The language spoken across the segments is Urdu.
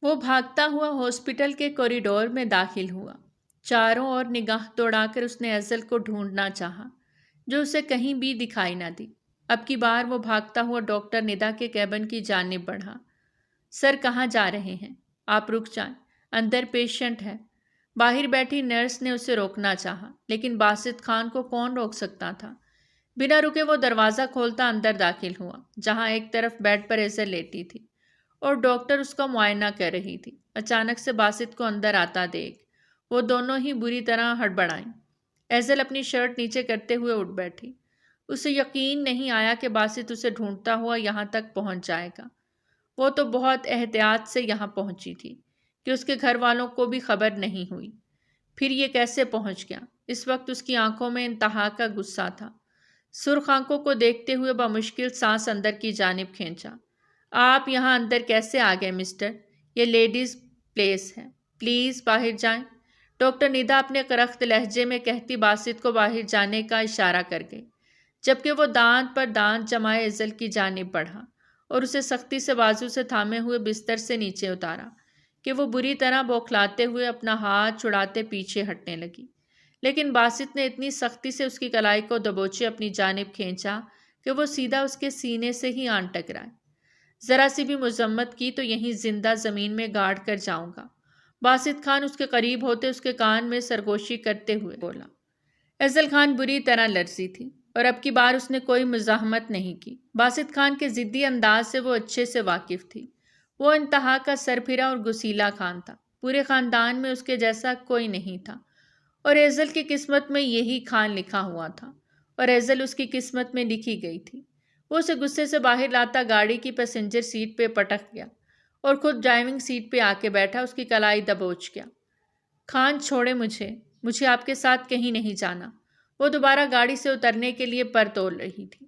وہ بھاگتا ہوا ہاسپٹل کے کوریڈور میں داخل ہوا۔ چاروں اور نگاہ دوڑا کر اس نے افضل کو ڈھونڈنا چاہا جو اسے کہیں بھی دکھائی نہ دی۔ اب کی بار وہ بھاگتا ہوا ڈاکٹر ندا کے کیبن کی جانب بڑھا۔ سر کہاں جا رہے ہیں؟ آپ رک جائیں، اندر پیشنٹ ہے۔ باہر بیٹھی نرس نے اسے روکنا چاہا لیکن باسط خان کو کون روک سکتا تھا؟ بنا رکے وہ دروازہ کھولتا اندر داخل ہوا جہاں ایک طرف بیڈ پر افضل لیٹی تھی اور ڈاکٹر اس کا معائنہ کر رہی تھی۔ اچانک سے باسط کو اندر آتا دیکھ وہ دونوں ہی بری طرح ہڑبڑائیں۔ افضل اپنی شرٹ نیچے کرتے ہوئے اٹھ بیٹھی۔ اسے یقین نہیں آیا کہ باسط اسے ڈھونڈتا ہوا یہاں تک پہنچ جائے گا۔ وہ تو بہت احتیاط سے یہاں پہنچی تھی کہ اس کے گھر والوں کو بھی خبر نہیں ہوئی۔ پھر یہ کیسے پہنچ گیا؟ اس وقت اس کی آنکھوں میں انتہا کا غصہ تھا۔ سرخ آنکھوں کو دیکھتے ہوئے بمشکل سانس اندر کی جانب کھینچا۔ آپ یہاں اندر کیسے آ گئے مسٹر؟ یہ لیڈیز پلیس ہے، پلیز باہر جائیں۔ ڈاکٹر ندا اپنے کرخت لہجے میں کہتی باسط کو باہر جانے کا اشارہ کر گئی، جبکہ وہ دانت پر دانت جمائے افضل کی جانب بڑھا اور اسے سختی سے بازو سے تھامے ہوئے بستر سے نیچے اتارا کہ وہ بری طرح بوکھلاتے ہوئے اپنا ہاتھ چھڑاتے پیچھے ہٹنے لگی۔ لیکن باسط نے اتنی سختی سے اس کی کلائی کو دبوچے اپنی جانب کھینچا کہ وہ سیدھا اس کے سینے سے ہی آن ٹکرائے۔ ذرا سی بھی مذمت کی تو یہیں زندہ زمین میں گاڑ کر جاؤں گا۔ باسط خان اس کے قریب ہوتے اس کے کان میں سرگوشی کرتے ہوئے بولا۔ افضل خان بری طرح لرزی تھی اور اب کی بار اس نے کوئی مزاحمت نہیں کی۔ باسط خان کے ضدی انداز سے وہ اچھے سے واقف تھی۔ وہ انتہا کا سرپھرا اور گسیلا خان تھا۔ پورے خاندان میں اس کے جیسا کوئی نہیں تھا اور افضل کی قسمت میں یہی خان لکھا ہوا تھا اور افضل اس کی قسمت میں لکھی گئی تھی۔ وہ اسے غصے سے باہر لاتا گاڑی کی پیسنجر سیٹ پہ پٹک گیا اور خود ڈرائیونگ سیٹ پہ آ کے بیٹھا، اس کی کلائی دبوچ گیا۔ خان چھوڑے مجھے آپ کے ساتھ کہیں نہیں جانا۔ وہ دوبارہ گاڑی سے اترنے کے لیے پر تول رہی تھی۔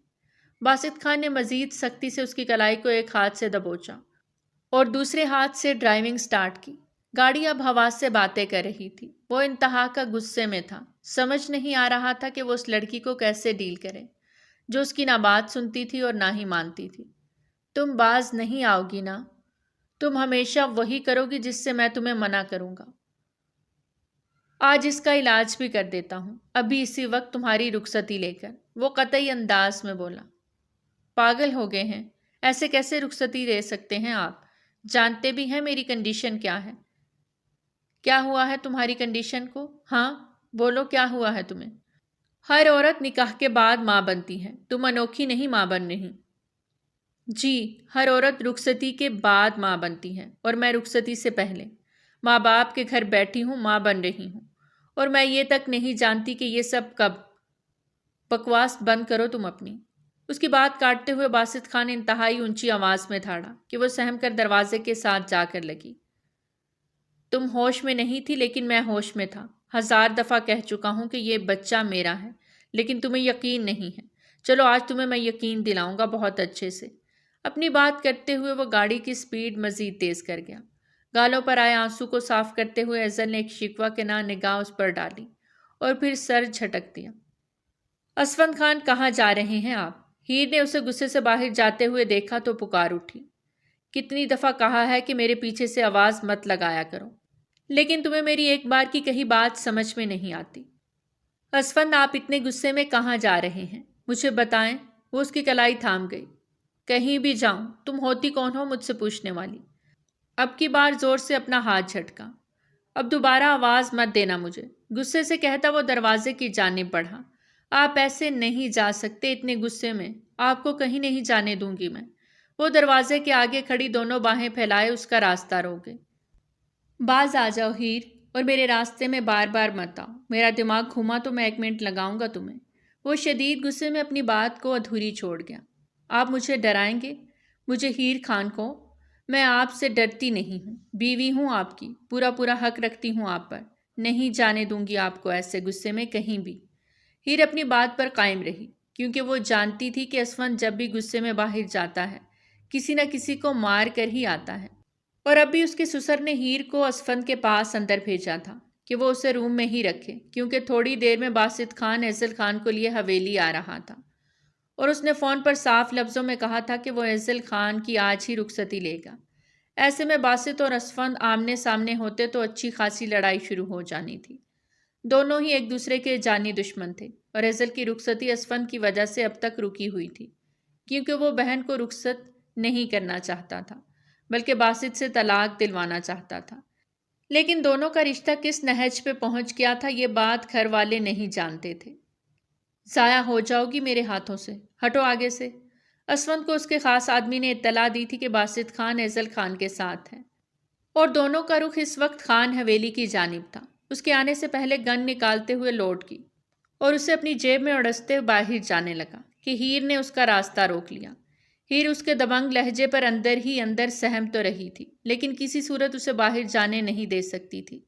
باسط خان نے مزید سختی سے اس کی کلائی کو ایک ہاتھ سے دبوچا اور دوسرے ہاتھ سے ڈرائیونگ سٹارٹ کی۔ گاڑی اب حواس سے باتیں کر رہی تھی۔ وہ انتہا کا غصے میں تھا۔ سمجھ نہیں آ رہا تھا کہ وہ اس لڑکی کو کیسے ڈیل کرے جو اس کی نہ بات سنتی تھی اور نہ ہی مانتی تھی۔ تم باز نہیں آؤ گی نا؟ تم ہمیشہ وہی کرو گی جس سے میں تمہیں منع کروں گا۔ آج اس کا علاج بھی کر دیتا ہوں، ابھی اسی وقت تمہاری رخصتی لے کر، وہ قطعی انداز میں بولا۔ پاگل ہو گئے ہیں، ایسے کیسے رخصتی لے سکتے ہیں آپ؟ جانتے بھی ہیں میری کنڈیشن کیا ہے؟ کیا ہوا ہے تمہاری کنڈیشن کو؟ ہاں بولو، کیا ہوا ہے تمہیں؟ ہر عورت نکاح کے بعد ماں بنتی ہے، تم انوکھی نہیں ماں بن رہی۔ جی، ہر عورت رخصتی کے بعد ماں بنتی ہے اور میں رخصتی سے پہلے ماں باپ کے گھر بیٹھی ہوں، ماں بن رہی ہوں، اور میں یہ تک نہیں جانتی کہ یہ سب کب۔ بکواس بند کرو تم اپنی۔ اس کی بات کاٹتے ہوئے باسط خان انتہائی اونچی آواز میں دھاڑا کہ وہ سہم کر دروازے کے ساتھ جا کر لگی۔ تم ہوش میں نہیں تھی لیکن میں ہوش میں تھا۔ 1000 دفعہ کہہ چکا ہوں کہ یہ بچہ میرا ہے لیکن تمہیں یقین نہیں ہے۔ چلو آج تمہیں میں یقین دلاؤں گا بہت اچھے سے۔ اپنی بات کرتے ہوئے وہ گاڑی کی سپیڈ مزید تیز کر گیا۔ گالوں پر آئے آنسو کو صاف کرتے ہوئے افضل نے ایک شکوہ کے نہ نگاہ اس پر ڈالی اور پھر سر جھٹک دیا۔ اسفند خان کہاں جا رہے ہیں آپ؟ ہیر نے اسے غصے سے باہر جاتے ہوئے دیکھا تو پکار اٹھی۔ کتنی دفعہ کہا ہے کہ میرے پیچھے سے آواز مت لگایا کرو، لیکن تمہیں میری ایک بار کی کہی بات سمجھ میں نہیں آتی۔ اسفند آپ اتنے غصے میں کہاں جا رہے ہیں؟ مجھے بتائیں۔ وہ اس کی کلائی تھام گئی۔ کہیں بھی جاؤں؟ تم ہوتی کون ہو مجھ سے پوچھنے والی؟ اب کی بار زور سے اپنا ہاتھ جھٹکا۔ اب دوبارہ آواز مت دینا مجھے، غصے سے کہتا وہ دروازے کی جانب بڑھا۔ آپ ایسے نہیں جا سکتے اتنے غصے میں، آپ کو کہیں نہیں جانے دوں گی میں۔ وہ دروازے کے آگے کھڑی دونوں باہیں پھیلائے اس کا راستہ روک گئی۔ باز آ جاؤ ہیر، اور میرے راستے میں بار بار مت آؤ، میرا دماغ گھوما تو میں 1 منٹ لگاؤں گا تمہیں۔ وہ شدید غصے میں اپنی بات کو ادھوری چھوڑ گیا۔ آپ مجھے ڈرائیں گے؟ مجھے ہیر خان کو؟ میں آپ سے ڈرتی نہیں ہوں، بیوی ہوں آپ کی، پورا حق رکھتی ہوں آپ پر، نہیں جانے دوں گی آپ کو ایسے غصے میں کہیں بھی۔ ہیر اپنی بات پر قائم رہی کیونکہ وہ جانتی تھی کہ اسفند جب بھی غصے میں باہر جاتا ہے کسی نہ کسی کو مار کر ہی آتا ہے، اور اب بھی اس کے سسر نے ہیر کو اسفند کے پاس اندر بھیجا تھا کہ وہ اسے روم میں ہی رکھے کیونکہ تھوڑی دیر میں باسط خان افضل خان کو لیے حویلی آ رہا تھا، اور اس نے فون پر صاف لفظوں میں کہا تھا کہ وہ افضل خان کی آج ہی رخصتی لے گا۔ ایسے میں باسط اور اسفند آمنے سامنے ہوتے تو اچھی خاصی لڑائی شروع ہو جانی تھی۔ دونوں ہی ایک دوسرے کے جانی دشمن تھے اور ایزل کی رخصتی اسفند کی وجہ سے اب تک رکی ہوئی تھی، کیونکہ وہ بہن کو رخصت نہیں کرنا چاہتا تھا بلکہ باسط سے طلاق دلوانا چاہتا تھا۔ لیکن دونوں کا رشتہ کس نہج پہ پہنچ گیا تھا یہ بات گھر والے نہیں جانتے تھے۔ ضائع ہو جاؤ گی میرے ہاتھوں سے، ہٹو آگے سے۔ اسفند کو اس کے خاص آدمی نے اطلاع دی تھی کہ باسط خان ایزل خان کے ساتھ ہے اور دونوں کا رخ اس وقت خان حویلی کی جانب تھا۔ اس کے آنے سے پہلے گن نکالتے ہوئے لوٹ کی اور اسے اپنی جیب میں اڑستے باہر جانے لگا کہ ہیر نے اس کا راستہ روک لیا۔ ہیر اس کے دبنگ لہجے پر اندر ہی اندر سہم تو رہی تھی، لیکن کسی صورت اسے باہر جانے نہیں دے سکتی تھی،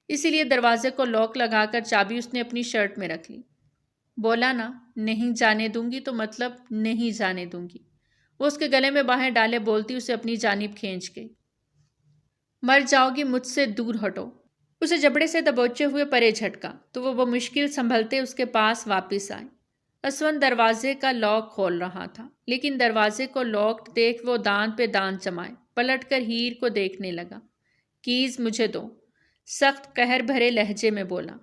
اسی لیے دروازے کو لاک لگا کر چابی اس نے اپنی شرٹ میں رکھ لی۔ بولا نا نہیں جانے دوں گی تو مطلب نہیں جانے دوں گی۔ وہ اس کے گلے میں باہیں ڈالے بولتی اسے اپنی جانب کھینچ گئی۔ مر جاؤ گی مجھ سے دور ہٹو۔ اسے جبڑے سے دبوچے ہوئے پرے جھٹکا تو وہ بمشکل سنبھلتے اس کے پاس واپس آئے۔ اسفند دروازے کا لاک کھول رہا تھا، لیکن دروازے کو لاکڈ دیکھ وہ دانت پہ دانت جمائے پلٹ کر ہیر کو دیکھنے لگا۔ کیز مجھے دو، سخت قہر بھرے لہجے میں بولا۔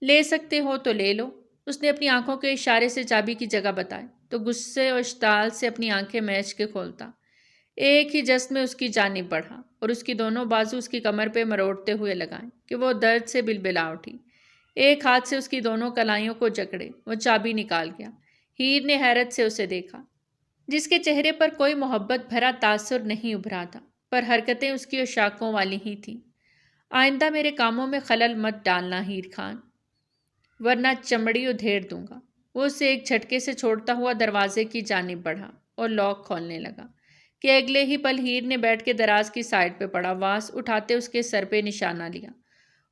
لے سکتے ہو تو لے لو۔ اس نے اپنی آنکھوں کے اشارے سے چابی کی جگہ بتائی تو غصے اور اشتعال سے اپنی آنکھیں میچ کے کھولتا ایک ہی جست میں اس کی جانب بڑھا اور اس کی دونوں بازو اس کی کمر پہ مروڑتے ہوئے لگائیں کہ وہ درد سے بلبلا اٹھی۔ ایک ہاتھ سے اس کی دونوں کلائیوں کو جکڑے وہ چابی نکال گیا۔ ہیر نے حیرت سے اسے دیکھا، جس کے چہرے پر کوئی محبت بھرا تاثر نہیں ابھرا تھا، پر حرکتیں اس کی اشاکوں والی ہی تھیں۔ آئندہ میرے کاموں میں خلل مت ڈالنا ہیر خان، ورنہ چمڑی ادھیڑ دوں گا۔ وہ اسے ایک جھٹکے سے چھوڑتا ہوا دروازے کی جانب بڑھا اور لاک کھولنے لگا کہ اگلے ہی پل ہیر نے بیٹھ کے دراز کی سائڈ پہ پڑا واس اٹھاتے اس کے سر پہ نشانہ لیا۔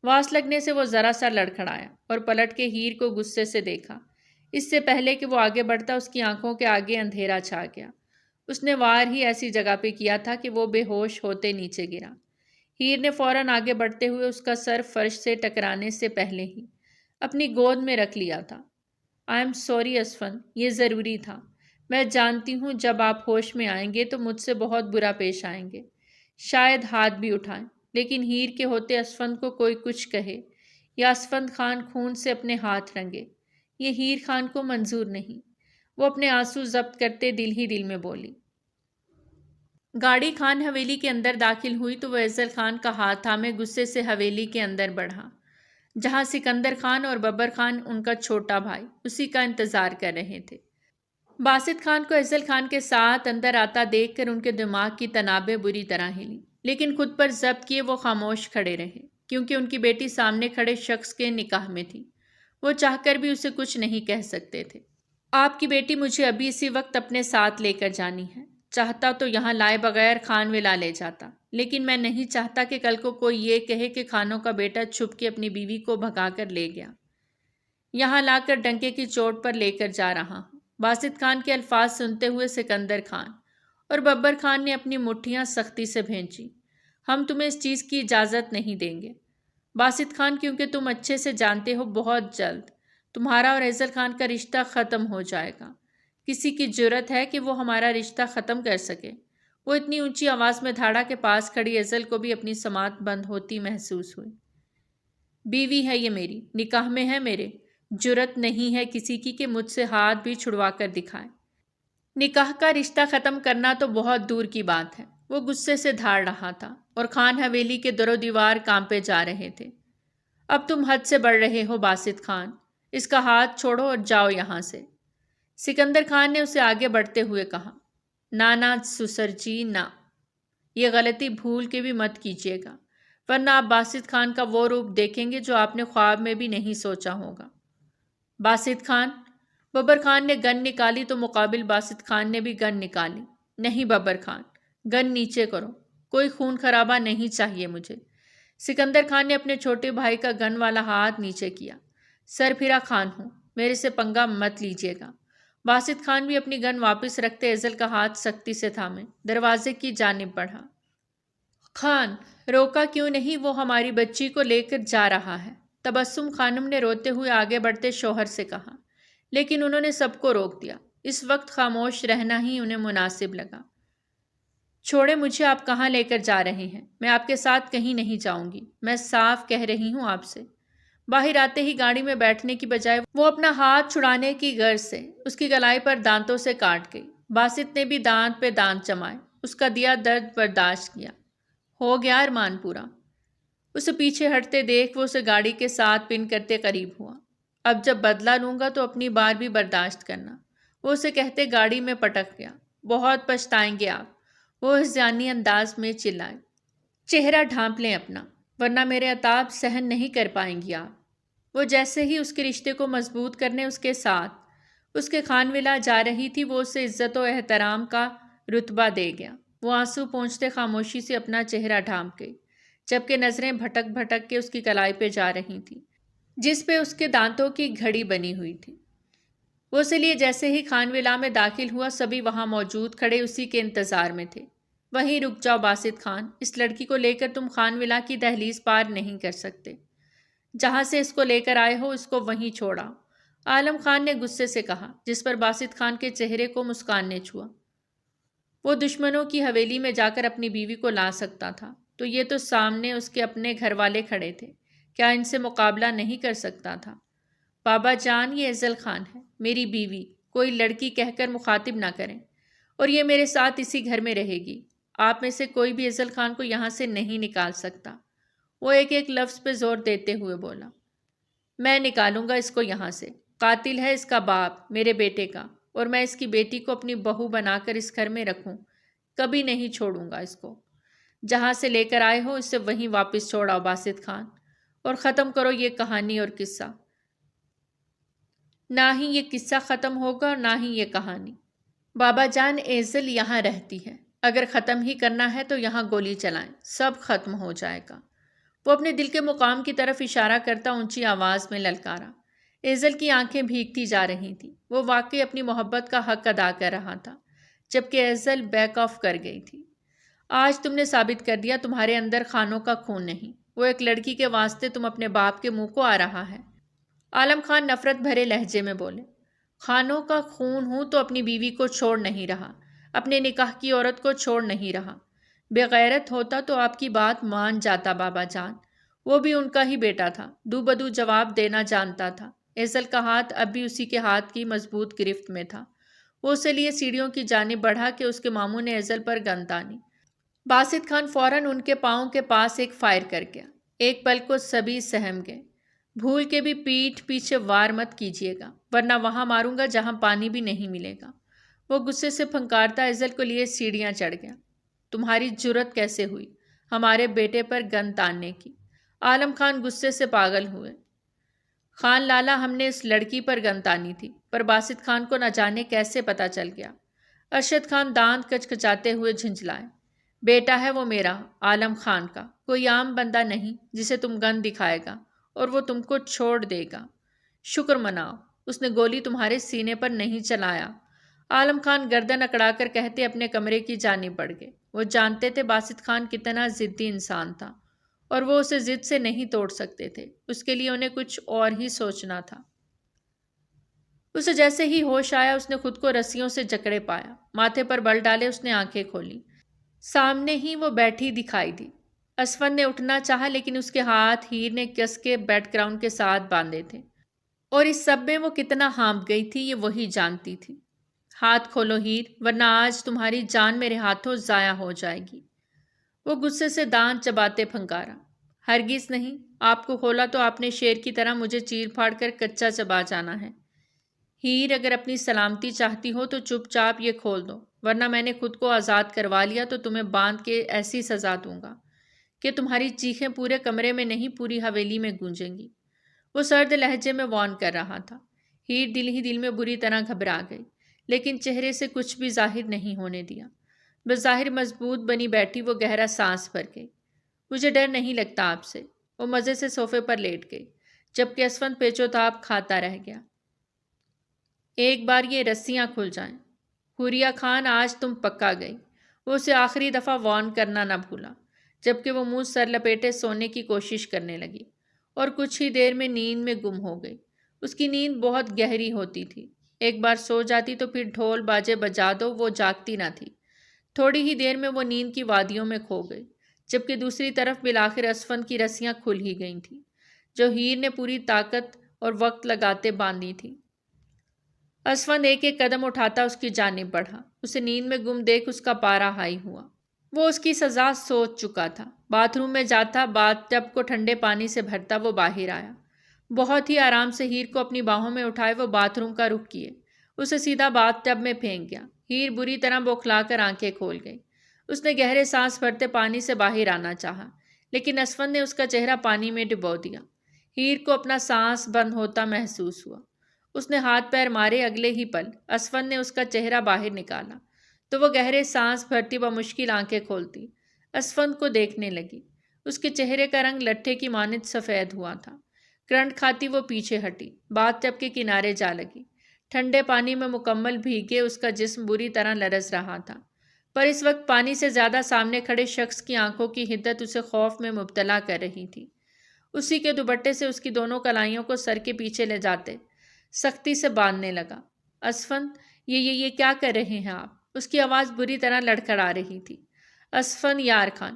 واس لگنے سے وہ ذرا سا لڑکھڑایا اور پلٹ کے ہیر کو غصے سے دیکھا۔ اس سے پہلے کہ وہ آگے بڑھتا اس کی آنکھوں کے آگے اندھیرا چھا گیا۔ اس نے وار ہی ایسی جگہ پہ کیا تھا کہ وہ بے ہوش ہوتے نیچے گرا۔ ہیر نے فوراً آگے بڑھتے ہوئے اس کا سر فرش سے ٹکرانے سے پہلے ہی اپنی گود میں رکھ لیا تھا۔ آئی ایم سوری اسفند، یہ ضروری تھا۔ میں جانتی ہوں جب آپ ہوش میں آئیں گے تو مجھ سے بہت برا پیش آئیں گے، شاید ہاتھ بھی اٹھائیں۔ لیکن ہیر کے ہوتے اسفند کو کوئی کچھ کہے یا اسفند خان خون سے اپنے ہاتھ رنگے، یہ ہیر خان کو منظور نہیں۔ وہ اپنے آنسو ضبط کرتے دل ہی دل میں بولی۔ گاڑی خان حویلی کے اندر داخل ہوئی تو وہ ایزل خان کا ہاتھ تھامے غصے سے حویلی کے اندر بڑھا، جہاں سکندر خان اور ببر خان ان کا چھوٹا بھائی اسی کا انتظار کر رہے تھے۔ باسط خان کو ایزل خان کے ساتھ اندر آتا دیکھ کر ان کے دماغ کی تنابیں بری طرح ہلی، لیکن خود پر ضبط کیے وہ خاموش کھڑے رہے، کیونکہ ان کی بیٹی سامنے کھڑے شخص کے نکاح میں تھی۔ وہ چاہ کر بھی اسے کچھ نہیں کہہ سکتے تھے۔ آپ کی بیٹی مجھے ابھی اسی وقت اپنے ساتھ لے کر جانی ہے۔ چاہتا تو یہاں لائے بغیر خان ولا لے جاتا، لیکن میں نہیں چاہتا کہ کل کو کوئی یہ کہے کہ خانوں کا بیٹا چھپ کے اپنی بیوی کو بھگا کر لے گیا۔ یہاں لا کر ڈنکے کی چوٹ پر لے کر جا رہا ہوں۔ باسط خان کے الفاظ سنتے ہوئے سکندر خان اور ببر خان نے اپنی مٹھیاں سختی سے بھینچی۔ ہم تمہیں اس چیز کی اجازت نہیں دیں گے باسط خان، کیونکہ تم اچھے سے جانتے ہو بہت جلد تمہارا اور ایزل خان کا رشتہ ختم ہو جائے گا۔ کسی کی جرأت ہے کہ وہ ہمارا رشتہ ختم کر سکے؟ وہ اتنی اونچی آواز میں دھاڑا کے پاس کھڑی ایزل کو بھی اپنی سماعت بند ہوتی محسوس ہوئی۔ بیوی ہے یہ میری، نکاح میں ہے میرے، جرأت نہیں ہے کسی کی کہ مجھ سے ہاتھ بھی چھڑوا کر دکھائے۔ نکاح کا رشتہ ختم کرنا تو بہت دور کی بات ہے۔ وہ غصے سے دھاڑ رہا تھا اور خان حویلی کے در و دیوار کانپے جا رہے تھے۔ اب تم حد سے بڑھ رہے ہو باسط خان، اس کا ہاتھ چھوڑو اور جاؤ یہاں سے۔ سکندر خان نے اسے آگے بڑھتے ہوئے کہا۔ نانا سسر جی نہ، یہ غلطی بھول کے بھی مت کیجیے گا، ورنہ آپ باسط خان کا وہ روپ دیکھیں گے جو آپ نے خواب میں بھی نہیں سوچا ہوگا۔ باسط خان، ببر خان نے گن نکالی تو مقابل باسط خان نے بھی گن نکالی۔ نہیں ببر خان، گن نیچے کرو، کوئی خون خرابہ نہیں چاہیے مجھے۔ سکندر خان نے اپنے چھوٹے بھائی کا گن والا ہاتھ نیچے کیا۔ سر پھرا خان ہوں، میرے سے پنگا مت لیجیے گا۔ باسط خان بھی اپنی گن واپس رکھتے ایزل کا ہاتھ سختی سے تھامے دروازے کی جانب بڑھا۔ خان، روکا کیوں نہیں؟ وہ ہماری بچی کو لے کر جا رہا ہے، تبسم خانم نے روتے ہوئے آگے بڑھتے شوہر سے کہا، لیکن انہوں نے سب کو روک دیا۔ اس وقت خاموش رہنا ہی انہیں مناسب لگا۔ چھوڑے مجھے، آپ کہاں لے کر جا رہے ہیں؟ میں آپ کے ساتھ کہیں نہیں جاؤں گی، میں صاف کہہ رہی ہوں آپ سے۔ باہر آتے ہی گاڑی میں بیٹھنے کی بجائے وہ اپنا ہاتھ چھڑانے کی غرض سے اس کی گلائی پر دانتوں سے کاٹ گئی۔ باسط نے بھی دانت پہ دانت جمائے، اس کا دیا درد برداشت کیا۔ ہو گیا ارمان پورا۔ اسے پیچھے ہٹتے دیکھ وہ اسے گاڑی کے ساتھ پن کرتے قریب ہوا۔ اب جب بدلہ لوں گا تو اپنی بار بھی برداشت کرنا، وہ اسے کہتے گاڑی میں پٹک گیا۔ بہت پچھتائیں گے آپ، وہ ہذیانی انداز میں چلائے۔ چہرہ ڈھانپ لیں اپنا، ورنہ میرے عتاب سہن نہیں کر پائیں گی آپ۔ وہ جیسے ہی اس کے رشتے کو مضبوط کرنے اس کے ساتھ اس کے خانولا جا رہی تھی، وہ اسے عزت و احترام کا رتبہ دے گیا۔ وہ آنسو پونچھتے خاموشی سے اپنا چہرہ ڈھانپ گئی، جبکہ نظریں بھٹک بھٹک کے اس کی کلائی پہ جا رہی تھیں، جس پہ اس کے دانتوں کی گھڑی بنی ہوئی تھی۔ وہ اسے لیے جیسے ہی خانولا میں داخل ہوا، سبھی وہاں موجود کھڑے اسی کے انتظار میں تھے۔ وہیں رک جاؤ باسط خان، اس لڑکی کو لے کر تم خانولا کی دہلیز پار نہیں کر سکتے۔ جہاں سے اس کو لے کر آئے ہو اس کو وہیں چھوڑا، عالم خان نے غصے سے کہا، جس پر باسط خان کے چہرے کو مسکان نے چھوا۔ وہ دشمنوں کی حویلی میں جا کر اپنی بیوی کو لا سکتا تھا، تو یہ تو سامنے اس کے اپنے گھر والے کھڑے تھے، کیا ان سے مقابلہ نہیں کر سکتا تھا؟ بابا جان، یہ افضل خان ہے، میری بیوی، کوئی لڑکی کہہ کر مخاطب نہ کریں، اور یہ میرے ساتھ اسی گھر میں رہے گی۔ آپ میں سے کوئی بھی افضل خان کو یہاں سے نہیں نکال سکتا۔ وہ ایک ایک لفظ پہ زور دیتے ہوئے بولا۔ میں نکالوں گا اس کو یہاں سے، قاتل ہے اس کا باپ میرے بیٹے کا، اور میں اس کی بیٹی کو اپنی بہو بنا کر اس گھر میں رکھوں، کبھی نہیں چھوڑوں گا اس کو۔ جہاں سے لے کر آئے ہو اسے وہیں واپس چھوڑاؤ باسط خان، اور ختم کرو یہ کہانی اور قصہ۔ نہ ہی یہ قصہ ختم ہوگا اور نہ ہی یہ کہانی۔ بابا جان، ایزل یہاں رہتی ہے، اگر ختم ہی کرنا ہے تو یہاں گولی چلائیں، سب ختم ہو جائے گا۔ وہ اپنے دل کے مقام کی طرف اشارہ کرتا اونچی آواز میں للکارا۔ ایزل کی آنکھیں بھیگتی جا رہی تھیں، وہ واقعی اپنی محبت کا حق ادا کر رہا تھا، جبکہ ایزل بیک آف کر گئی تھی۔ آج تم نے ثابت کر دیا تمہارے اندر خانوں کا خون نہیں، وہ ایک لڑکی کے واسطے تم اپنے باپ کے منہ کو آ رہا ہے۔ عالم خان نفرت بھرے لہجے میں بولے، خانوں کا خون ہوں تو اپنی بیوی کو چھوڑ نہیں رہا، اپنے نکاح کی عورت کو چھوڑ نہیں رہا۔ بے غیرت ہوتا تو آپ کی بات مان جاتا بابا جان، وہ بھی ان کا ہی بیٹا تھا، دو بدو جواب دینا جانتا تھا۔ ایزل کا ہاتھ اب بھی اسی کے ہاتھ کی مضبوط گرفت میں تھا۔ وہ اسے لیے سیڑھیوں کی جانب بڑھا کہ اس کے ماموں نے ایزل پر گن تانی۔ باسط خان فوراً ان کے پاؤں کے پاس ایک فائر کر گیا۔ ایک پل کو سبھی سہم گئے۔ بھول کے بھی پیٹھ پیچھے وار مت کیجیے گا، ورنہ وہاں ماروں گا جہاں پانی بھی نہیں ملے گا۔ وہ غصے سے پھنکارتا ایزل کو لیے سیڑھیاں چڑھ گیا۔ تمہاری جرت کیسے ہوئی ہمارے بیٹے پر گن تاننے کی؟ عالم خان غصے سے پاگل ہوئے۔ خان لالا، ہم نے اس لڑکی پر گن تانی تھی، پر باسط خان کو نہ جانے کیسے پتا چل گیا۔ ارشد خان دانت کچکچاتے ہوئے جھنجھلائے۔ بیٹا ہے وہ میرا، عالم خان کا، کوئی عام بندہ نہیں جسے تم گن دکھائے گا اور وہ تم کو چھوڑ دے گا۔ شکر مناؤ اس نے گولی تمہارے سینے پر نہیں چلایا۔ عالم خان گردن اکڑا کر کہتے اپنے کمرے کی جانب بڑھ گئے۔ وہ جانتے تھے باسط خان کتنا ضدی انسان تھا، اور وہ اسے ضد سے نہیں توڑ سکتے تھے، اس کے لیے انہیں کچھ اور ہی سوچنا تھا۔ اسے جیسے ہی ہوش آیا اس نے خود کو رسیوں سے جکڑے پایا، ماتھے پر بل ڈالے اس نے آنکھیں کھولی۔ سامنے ہی وہ بیٹھی دکھائی دی۔ اسفند نے اٹھنا چاہا لیکن اس کے ہاتھ ہیر نے کس کے بیک گراؤنڈ کے ساتھ باندھے تھے، اور اس سب میں وہ کتنا ہانپ گئی تھی یہ وہی جانتی تھی۔ ہاتھ کھولو ہیر، ورنہ آج تمہاری جان میرے ہاتھوں ضائع ہو جائے گی۔ وہ غصے سے دانت چباتے پھنکارا۔ ہرگز نہیں، آپ کو کھولا تو آپ نے شیر کی طرح مجھے چیر پھاڑ کر کچا چبا جانا ہے۔ ہیر، اگر اپنی سلامتی چاہتی ہو تو چپ چاپ یہ کھول دو، ورنہ میں نے خود کو آزاد کروا لیا تو تمہیں باندھ کے ایسی سزا دوں گا کہ تمہاری چیخیں پورے کمرے میں نہیں پوری حویلی میں گونجیں گی۔ وہ سرد لہجے میں وارن کر رہا تھا۔ ہیر دل ہی دل میں بری طرح گھبرا گئی، لیکن چہرے سے کچھ بھی ظاہر نہیں ہونے دیا۔ بظاہر مضبوط بنی بیٹھی وہ گہرا سانس بھر گئی۔ مجھے ڈر نہیں لگتا آپ سے۔ وہ مزے سے صوفے پر لیٹ گئی، جبکہ اسفند پیچو تاب کھاتا رہ گیا۔ ایک بار یہ رسیاں کھل جائیں۔ حوریہ خان، آج تم پکا گئی۔ وہ اسے آخری دفعہ وارن کرنا نہ بھولا، جبکہ وہ منہ سر لپیٹے سونے کی کوشش کرنے لگی، اور کچھ ہی دیر میں نیند میں گم ہو گئی۔ اس کی نیند بہت گہری ہوتی تھی۔ ایک بار سو جاتی تو پھر ڈھول باجے بجا دو وہ جاگتی نہ تھی۔ تھوڑی ہی دیر میں وہ نیند کی وادیوں میں کھو گئی، جبکہ دوسری طرف بالآخر اسفند کی رسیاں کھل ہی گئی تھیں جو ہیر نے پوری طاقت اور وقت لگاتے باندھی تھی۔ اسفند ایک ایک قدم اٹھاتا اس کی جانب بڑھا۔ اسے نیند میں گم دیکھ اس کا پارا ہائی ہوا۔ وہ اس کی سزا سوچ چکا تھا۔ باتھ روم میں جاتا، باتھ ٹب کو ٹھنڈے پانی سے بھرتا، وہ باہر آیا۔ بہت ہی آرام سے ہیر کو اپنی باہوں میں اٹھائے وہ باتھ روم کا رخ کیے، اسے سیدھا باتھ ٹب میں پھینک گیا۔ ہیر بری طرح بوکھلا کر آنکھیں کھول گئی۔ اس نے گہرے سانس بھرتے پانی سے باہر آنا چاہا، لیکن اسفند نے اس کا چہرہ پانی میں ڈبو دیا۔ ہیر کو اپنا سانس بند ہوتا محسوس ہوا۔ اس نے ہاتھ پیر مارے۔ اگلے ہی پل اسفند نے اس کا چہرہ باہر نکالا تو وہ گہرے سانس بھرتی بمشکل آنکھیں کھولتی اسفند کو دیکھنے لگی۔ اس کے چہرے کا رنگ لٹھے کی مانند سفید ہوا تھا۔ کرنٹ کھاتی وہ پیچھے ہٹی، باتھ ٹب کے کنارے جا لگی۔ ٹھنڈے پانی میں مکمل بھیگے اس کا جسم بری طرح لرز رہا تھا، پر اس وقت پانی سے زیادہ سامنے کھڑے شخص کی آنکھوں کی حدت اسے خوف میں مبتلا کر رہی تھی۔ اسی کے دوپٹے سے اس کی دونوں کلائیوں کو سر کے پیچھے لے جاتے سختی سے باندھنے لگا۔ اسفند، یہ کیا کر رہے ہیں آپ؟ اس کی آواز بری طرح لڑکھڑا رہی تھی۔ اسفند یار خان،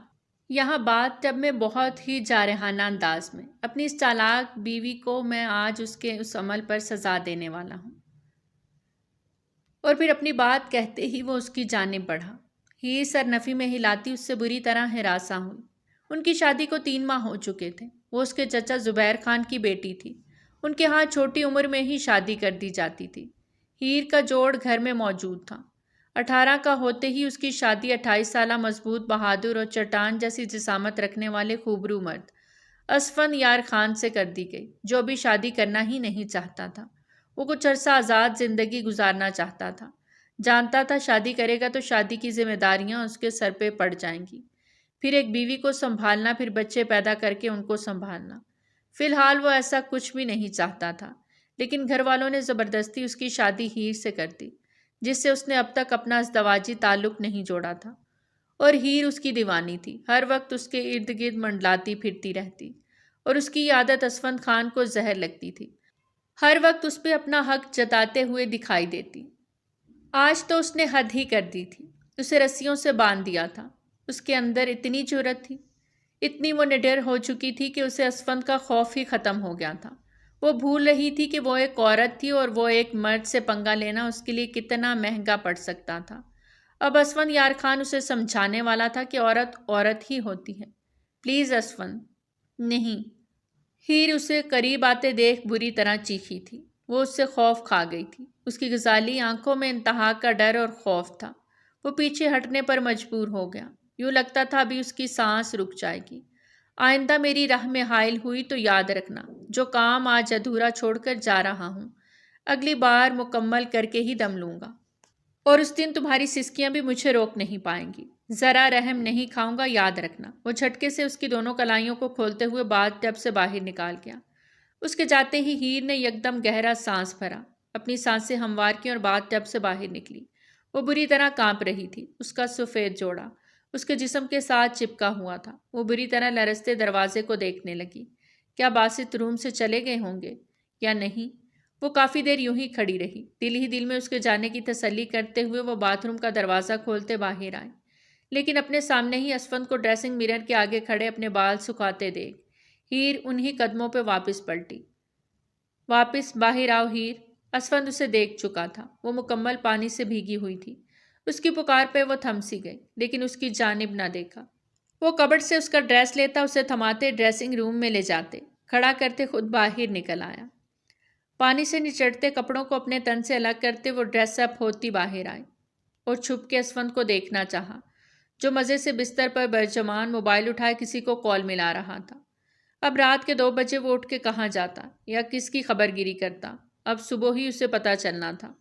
یہاں بات ٹب میں بہت ہی جارحانہ انداز میں اپنی اس چالاک بیوی کو میں آج اس کے اس عمل پر سزا دینے والا ہوں۔ اور پھر اپنی بات کہتے ہی وہ اس کی جانب بڑھا۔ ہیر سر نفی میں ہلاتی اس سے بری طرح ہراساں ہوئی۔ ان کی شادی کو 3 ماہ ہو چکے تھے۔ وہ اس کے چچا زبیر خان کی بیٹی تھی۔ ان کے ہاں چھوٹی عمر میں ہی شادی کر دی جاتی تھی۔ ہیر کا جوڑ گھر میں موجود تھا۔ 18 کا ہوتے ہی اس کی شادی 28 سالہ مضبوط، بہادر اور چٹان جیسی جسامت رکھنے والے خوبرو مرد اسفند یار خان سے کر دی گئی، جو ابھی شادی کرنا ہی نہیں چاہتا تھا۔ وہ کچھ عرصہ آزاد زندگی گزارنا چاہتا تھا۔ جانتا تھا شادی کرے گا تو شادی کی ذمہ داریاں اس کے سر پہ پڑ جائیں گی، پھر ایک بیوی کو سنبھالنا، پھر بچے پیدا کر کے ان کو سنبھالنا۔ فی الحال وہ ایسا کچھ بھی نہیں چاہتا تھا، لیکن گھر والوں نے زبردستی اس کی شادی ہیر سے کر دی، جس سے اس نے اب تک اپنا ازدواجی تعلق نہیں جوڑا تھا۔ اور ہیر اس کی دیوانی تھی، ہر وقت اس کے ارد گرد منڈلاتی پھرتی رہتی، اور اس کی یہ عادت اسفند خان کو زہر لگتی تھی، ہر وقت اس پہ اپنا حق جتاتے ہوئے دکھائی دیتی۔ آج تو اس نے حد ہی کر دی تھی، اسے رسیوں سے باندھ دیا تھا۔ اس کے اندر اتنی جرأت تھی، اتنی وہ نڈر ہو چکی تھی کہ اسے اسفند کا خوف ہی ختم ہو گیا تھا۔ وہ بھول رہی تھی کہ وہ ایک عورت تھی اور وہ ایک مرد سے پنگا لینا اس کے لیے کتنا مہنگا پڑ سکتا تھا۔ اب اسفند یار خان اسے سمجھانے والا تھا کہ عورت عورت ہی ہوتی ہے۔ پلیز اسفند، نہیں۔ ہیر اسے قریب آتے دیکھ بری طرح چیخی تھی۔ وہ اس سے خوف کھا گئی تھی۔ اس کی غزالی آنکھوں میں انتہا کا ڈر اور خوف تھا۔ وہ پیچھے ہٹنے پر مجبور ہو گیا۔ یوں لگتا تھا ابھی اس کی سانس رک جائے گی۔ آئندہ میری راہ میں حائل ہوئی تو یاد رکھنا، جو کام آج ادھورا چھوڑ کر جا رہا ہوں، اگلی بار مکمل کر کے ہی دم لوں گا، اور اس دن تمہاری سسکیاں بھی مجھے روک نہیں پائیں گی۔ ذرا رحم نہیں کھاؤں گا، یاد رکھنا۔ وہ جھٹکے سے اس کی دونوں کلائیوں کو کھولتے ہوئے باتھ ٹب سے باہر نکال گیا۔ اس کے جاتے ہی ہیر نے یکدم گہرا سانس بھرا، اپنی سانسیں ہموار کی اور باتھ ٹب سے باہر نکلی۔ وہ بری طرح کانپ رہی تھی۔ اس کا سفید جوڑا اس کے جسم کے ساتھ چپکا ہوا تھا۔ وہ بری طرح لرزتے دروازے کو دیکھنے لگی۔ کیا باسط روم سے چلے گئے ہوں گے یا نہیں؟ وہ کافی دیر یوں ہی کھڑی رہی، دل ہی دل میں اس کے جانے کی تسلی کرتے ہوئے وہ باتھ روم کا دروازہ کھولتے باہر آئے، لیکن اپنے سامنے ہی اسفند کو ڈریسنگ مرر کے آگے کھڑے اپنے بال سکھاتے دیکھ ہیر انہی قدموں پہ واپس پلٹی۔ واپس باہر آؤ ہیر۔ اسفند اسے دیکھ چکا تھا۔ وہ مکمل پانی سے بھیگی ہوئی تھی۔ اس کی پکار پہ وہ تھم سی گئی، لیکن اس کی جانب نہ دیکھا۔ وہ کبرڈ سے اس کا ڈریس لیتا، اسے تھماتے ڈریسنگ روم میں لے جاتے، کھڑا کرتے خود باہر نکل آیا۔ پانی سے نچڑتے کپڑوں کو اپنے تن سے الگ کرتے وہ ڈریس اپ ہوتی باہر آئی اور چھپ کے اسفند کو دیکھنا چاہا، جو مزے سے بستر پر برجمان موبائل اٹھائے کسی کو کال ملا رہا تھا۔ اب رات کے 2 بجے وہ اٹھ کے کہاں جاتا یا کس کی خبر گیری کرتا؟ اب صبح ہی اسے پتہ چلنا تھا۔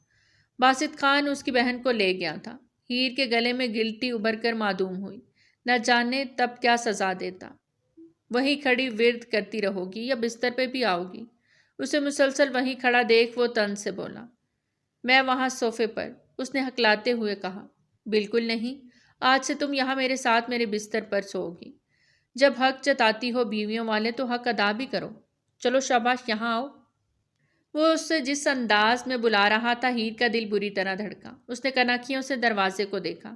باسط خان اس کی بہن کو لے گیا تھا۔ ہیر کے گلے میں گلٹی ابھر کر معدوم ہوئی۔ نہ جانے تب کیا سزا دیتا۔ وہیں کھڑی ورد کرتی رہو گی یا بستر پہ بھی آؤ گی؟ اسے مسلسل وہیں کھڑا دیکھ وہ تن سے بولا۔ میں وہاں صوفے پر، اس نے ہکلاتے ہوئے کہا۔ بالکل نہیں، آج سے تم یہاں میرے ساتھ میرے بستر پر سو گی۔ جب حق جتاتی ہو بیویوں والے تو حق ادا بھی کرو۔ چلو شاباش، یہاں آؤ۔ وہ اس سے جس انداز میں بلا رہا تھا، ہیر کا دل بری طرح دھڑکا۔ اس نے کنکھیوں سے دروازے کو دیکھا۔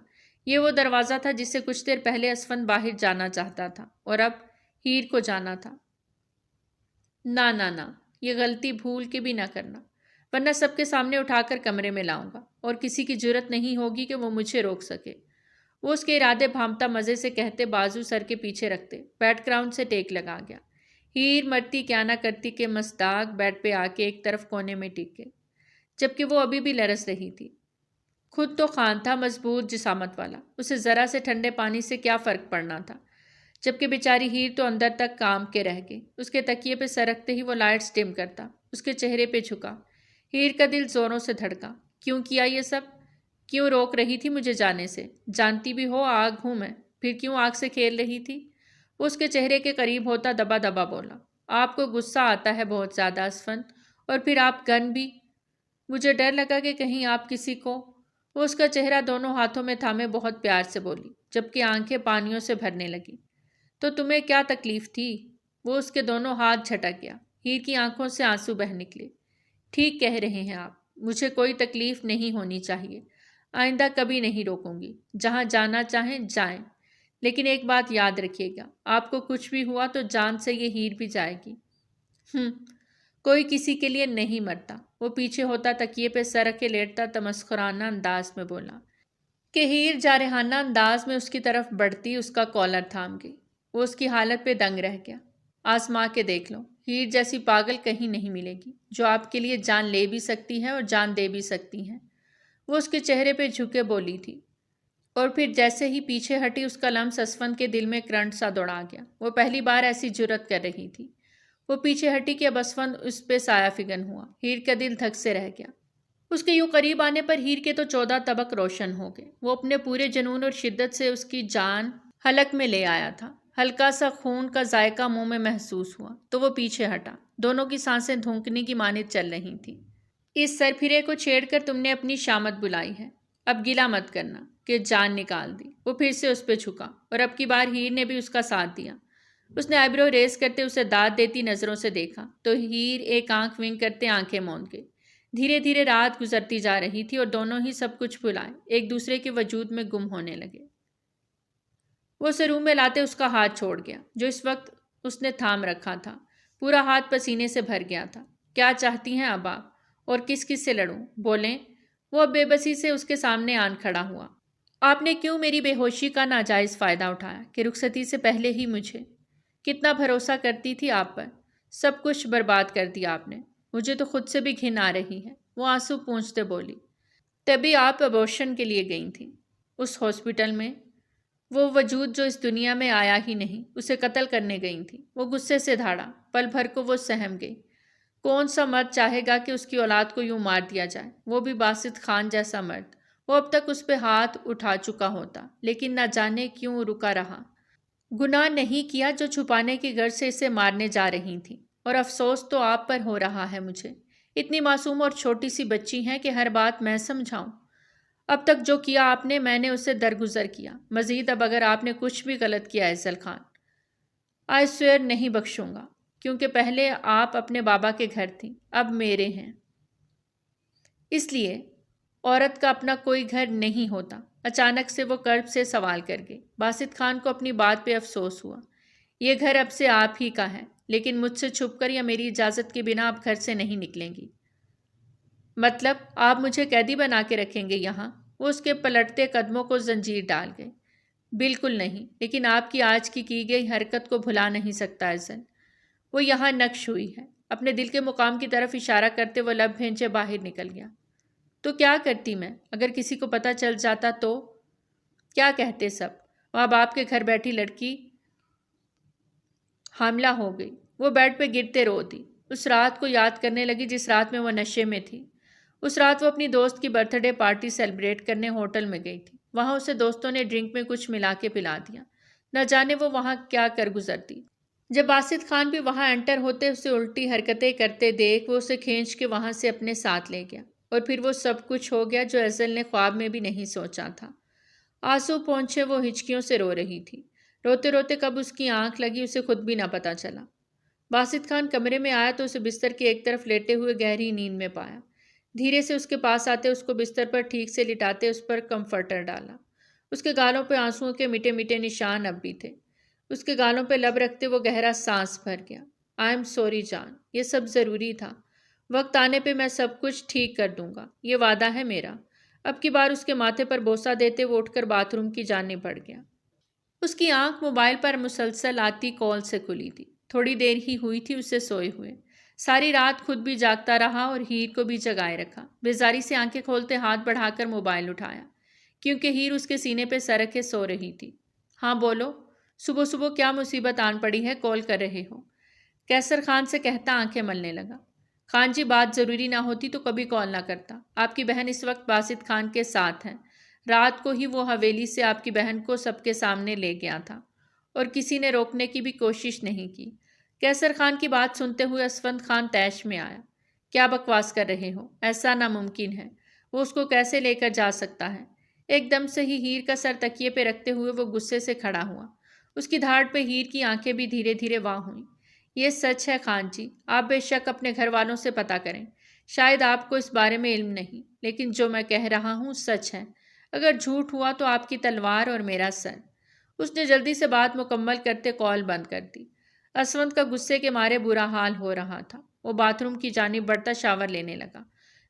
یہ وہ دروازہ تھا جس سے کچھ دیر پہلے اسفند باہر جانا چاہتا تھا اور اب ہیر کو جانا تھا۔ نہ، یہ غلطی بھول کے بھی نہ کرنا، ورنہ سب کے سامنے اٹھا کر کمرے میں لاؤں گا اور کسی کی جرت نہیں ہوگی کہ وہ مجھے روک سکے۔ وہ اس کے ارادے بھانپتا مزے سے کہتے بازو سر کے پیچھے رکھتے بیٹ گراؤنڈ سے ٹیک لگا گیا۔ ہیر مرتی کیا نہ کرتی کہ مصداق بیٹ پہ آ کے ایک طرف کونے میں ٹک گئے، جبکہ وہ ابھی بھی لرز رہی تھی۔ خود تو خان تھا مضبوط جسامت والا، اسے ذرا سے ٹھنڈے پانی سے کیا فرق پڑنا تھا، جبکہ بیچاری ہیر تو اندر تک کام کے رہ گئی۔ اس کے تکیے پہ سر رکھتے ہی وہ لائٹس ڈم کرتا، اس کے چہرے پہ جھکا۔ ہیر کا دل زوروں سے دھڑکا۔ کیوں کیا یہ سب؟ کیوں روک رہی تھی مجھے جانے سے؟ جانتی بھی ہو آگ ہوں میں، پھر کیوں آگ سے کھیل رہی تھی؟ وہ اس کے چہرے کے قریب ہوتا دبا دبا بولا، آپ کو غصہ آتا ہے بہت زیادہ اسفند، اور پھر آپ گن بھی۔ مجھے ڈر لگا کہ کہیں آپ کسی کو۔ وہ اس کا چہرہ دونوں ہاتھوں میں تھامے بہت پیار سے بولی، جبکہ آنکھیں پانیوں سے بھرنے لگی۔ تو تمہیں کیا تکلیف تھی؟ وہ اس کے دونوں ہاتھ جھٹک گیا۔ ہیر کی آنکھوں سے آنسو بہہ نکلے۔ ٹھیک کہہ رہے ہیں آپ، مجھے کوئی تکلیف نہیں ہونی چاہیے، آئندہ کبھی نہیں روکوں گی، جہاں جانا چاہیں جائیں، لیکن ایک بات یاد رکھیے گا، آپ کو کچھ بھی ہوا تو جان سے یہ ہیر بھی جائے گی۔ کوئی کسی کے لیے نہیں مرتا۔ وہ پیچھے ہوتا تکیے پہ سر رکھے لیٹتا تمسخرانہ انداز میں بولا کہ ہیر جارحانہ انداز میں اس کی طرف بڑھتی اس کا کالر تھام گئی۔ وہ اس کی حالت پہ دنگ رہ گیا۔ آزما کے دیکھ لو، ہیر جیسی پاگل کہیں نہیں ملے گی جو آپ کے لیے جان لے بھی سکتی ہے اور جان دے بھی سکتی ہے۔ وہ اس کے چہرے پہ جھکے بولی تھی، اور پھر جیسے ہی پیچھے ہٹی اس کا لمس اسفند کے دل میں کرنٹ سا دوڑا گیا۔ وہ پہلی بار ایسی جرت کر رہی تھی۔ وہ پیچھے ہٹی کہ اب اسفند اس پہ سایہ فگن ہوا۔ ہیر کا دل دھک سے رہ گیا۔ اس کے یوں قریب آنے پر ہیر کے تو 14 طبق روشن ہو گئے۔ وہ اپنے پورے جنون اور شدت سے اس کی جان حلق میں لے آیا تھا۔ ہلکا سا خون کا ذائقہ منہ میں محسوس ہوا تو وہ پیچھے ہٹا۔ دونوں کی سانسیں دھونکنے کی مانند چل رہی تھیں۔ اس سر پھرے کو چھیڑ کر تم نے اپنی شامت بلائی ہے، اب گلہ مت کرنا کہ جان نکال دی۔ وہ پھر سے اس پہ جھکا اور اب کی بار ہیر نے بھی اس کا ساتھ دیا۔ اس نے آئیبرو ریز کرتے اسے داد دیتی نظروں سے دیکھا تو ہیر ایک آنکھ ونک کرتے آنکھیں موند گئی۔ دھیرے دھیرے رات گزرتی جا رہی تھی اور دونوں ہی سب کچھ بھلائے ایک دوسرے کے وجود میں گم ہونے لگے۔ وہ اسے روم میں لاتے اس کا ہاتھ چھوڑ گیا جو اس وقت اس نے تھام رکھا تھا۔ پورا ہاتھ پسینے سے بھر گیا تھا۔ کیا چاہتی ہیں اب آپ؟ اور کس کس سے لڑوں؟ بولیں۔ وہ اب بے بسی سے اس کے سامنے آن کھڑا ہوا۔ آپ نے کیوں میری بے ہوشی کا ناجائز فائدہ اٹھایا کہ رخصتی سے پہلے ہی مجھے؟ کتنا بھروسہ کرتی تھی آپ پر، سب کچھ برباد کر دیا آپ نے۔ مجھے تو خود سے بھی گھن آ رہی ہے۔ وہ آنسو پونچھتے بولی۔ تبھی آپ ابورشن کے لیے گئی تھیں اس ہاسپٹل میں، وہ وجود جو اس دنیا میں آیا ہی نہیں، اسے قتل کرنے گئی تھی۔ وہ غصے سے دھاڑا، پل بھر کو وہ سہم گئی۔ کون سا مرد چاہے گا کہ اس کی اولاد کو یوں مار دیا جائے، وہ بھی باسط خان جیسا مرد۔ وہ اب تک اس پہ ہاتھ اٹھا چکا ہوتا، لیکن نہ جانے کیوں رکا رہا۔ گناہ نہیں کیا جو چھپانے کی غرض سے اسے مارنے جا رہی تھی، اور افسوس تو آپ پر ہو رہا ہے مجھے۔ اتنی معصوم اور چھوٹی سی بچی ہیں کہ ہر بات میں سمجھاؤں۔ اب تک جو کیا آپ نے، میں نے اسے درگزر کیا۔ مزید اب اگر آپ نے کچھ بھی غلط کیا افضل خان، آئی سویئر نہیں بخشوں گا، کیونکہ پہلے آپ اپنے بابا کے گھر تھیں، اب میرے ہیں۔ اس لیے عورت کا اپنا کوئی گھر نہیں ہوتا۔ اچانک سے وہ کرب سے سوال کر گئی۔ باسط خان کو اپنی بات پہ افسوس ہوا۔ یہ گھر اب سے آپ ہی کا ہے، لیکن مجھ سے چھپ کر یا میری اجازت کے بنا آپ گھر سے نہیں نکلیں گی۔ مطلب آپ مجھے قیدی بنا کے رکھیں گے یہاں؟ وہ اس کے پلٹتے قدموں کو زنجیر ڈال گئے۔ بالکل نہیں، لیکن آپ کی آج کی گئی حرکت کو بھلا نہیں سکتا افضل۔ وہ یہاں نقش ہوئی ہے۔ اپنے دل کے مقام کی طرف اشارہ کرتے وہ لب بھینچے باہر نکل گیا۔ تو کیا کرتی میں؟ اگر کسی کو پتہ چل جاتا تو؟ کیا کہتے سب؟ وہاں باپ کے گھر بیٹھی لڑکی حاملہ ہو گئی۔ وہ بیڈ پہ گرتے رو دی۔ اس رات کو یاد کرنے لگی جس رات میں وہ نشے میں تھی۔ اس رات وہ اپنی دوست کی برتھ ڈے پارٹی سیلیبریٹ کرنے ہوٹل میں گئی تھی۔ وہاں اسے دوستوں نے ڈرنک میں کچھ ملا کے پلا دیا۔ نہ جانے وہ وہاں کیا کر گزرتی۔ جب باسط خان بھی وہاں انٹر ہوتے اسے الٹی حرکتیں کرتے دیکھ وہ اسے کھینچ کے وہاں سے اپنے ساتھ لے گیا، اور پھر وہ سب کچھ ہو گیا جو افضل نے خواب میں بھی نہیں سوچا تھا۔ آنسو پونچھے وہ ہچکیوں سے رو رہی تھی۔ روتے روتے کب اس کی آنکھ لگی اسے خود بھی نہ پتا چلا۔ باسط خان کمرے میں آیا تو اسے بستر کے ایک طرف لیٹے ہوئے گہری نیند میں پایا۔ دھیرے سے اس کے پاس آتے اس کو بستر پر ٹھیک سے لٹاتے اس پر کمفرٹر ڈالا۔ اس کے گالوں پہ آنسوؤں کے میٹھے میٹھے نشان اب بھی تھے۔ اس کے گالوں پہ لب رکھتے وہ گہرا سانس بھر گیا۔ آئی ایم سوری جان، یہ سب ضروری تھا۔ وقت آنے پہ میں سب کچھ ٹھیک کر دوں گا، یہ وعدہ ہے میرا۔ اب کی بار اس کے ماتھے پر بوسہ دیتے وہ اٹھ کر باتھ روم کی جانب بڑھ گیا۔ اس کی آنکھ موبائل پر مسلسل آتی کال سے کھلی تھی۔ تھوڑی دیر ہی ہوئی تھی اسے سوئے ہوئے۔ ساری رات خود بھی جاگتا رہا اور ہیر کو بھی جگائے رکھا۔ بیزاری سے آنکھیں کھولتے ہاتھ بڑھا کر موبائل اٹھایا، کیونکہ ہیر اس کے سینے پہ سر رکھے سو رہی تھی۔ ہاں بولو، صبح صبح کیا مصیبت آن پڑی ہے، کال کر رہے ہو؟ کیسر خان سے کہتا آنکھیں ملنے لگا۔ خان جی، بات ضروری نہ ہوتی تو کبھی کال نہ کرتا۔ آپ کی بہن اس وقت باسط خان کے ساتھ ہیں۔ رات کو ہی وہ حویلی سے آپ کی بہن کو سب کے سامنے لے گیا تھا اور کسی نے روکنے کی بھی کوشش نہیں کی۔ کیسر خان کی بات سنتے ہوئے اسفند خان طیش میں آیا۔ کیا بکواس کر رہے ہو؟ ایسا ناممکن ہے۔ وہ اس کو کیسے لے کر جا سکتا ہے؟ ایک دم سے ہی ہیر کا سر تکیے پہ رکھتے ہوئے وہ غصے سے کھڑا ہوا۔ اس کی دھاڑ پہ ہیر کی آنکھیں بھی دھیرے دھیرے واہ ہوئیں۔ یہ سچ ہے خان جی، آپ بے شک اپنے گھر والوں سے پتہ کریں۔ شاید آپ کو اس بارے میں علم نہیں، لیکن جو میں کہہ رہا ہوں سچ ہے۔ اگر جھوٹ ہوا تو آپ کی تلوار اور میرا سر۔ اس نے جلدی سے بات مکمل کرتے کال بند کر دی۔ اسفند کا غصے کے مارے برا حال ہو رہا تھا۔ وہ باتھ روم کی جانب بڑھتا شاور لینے لگا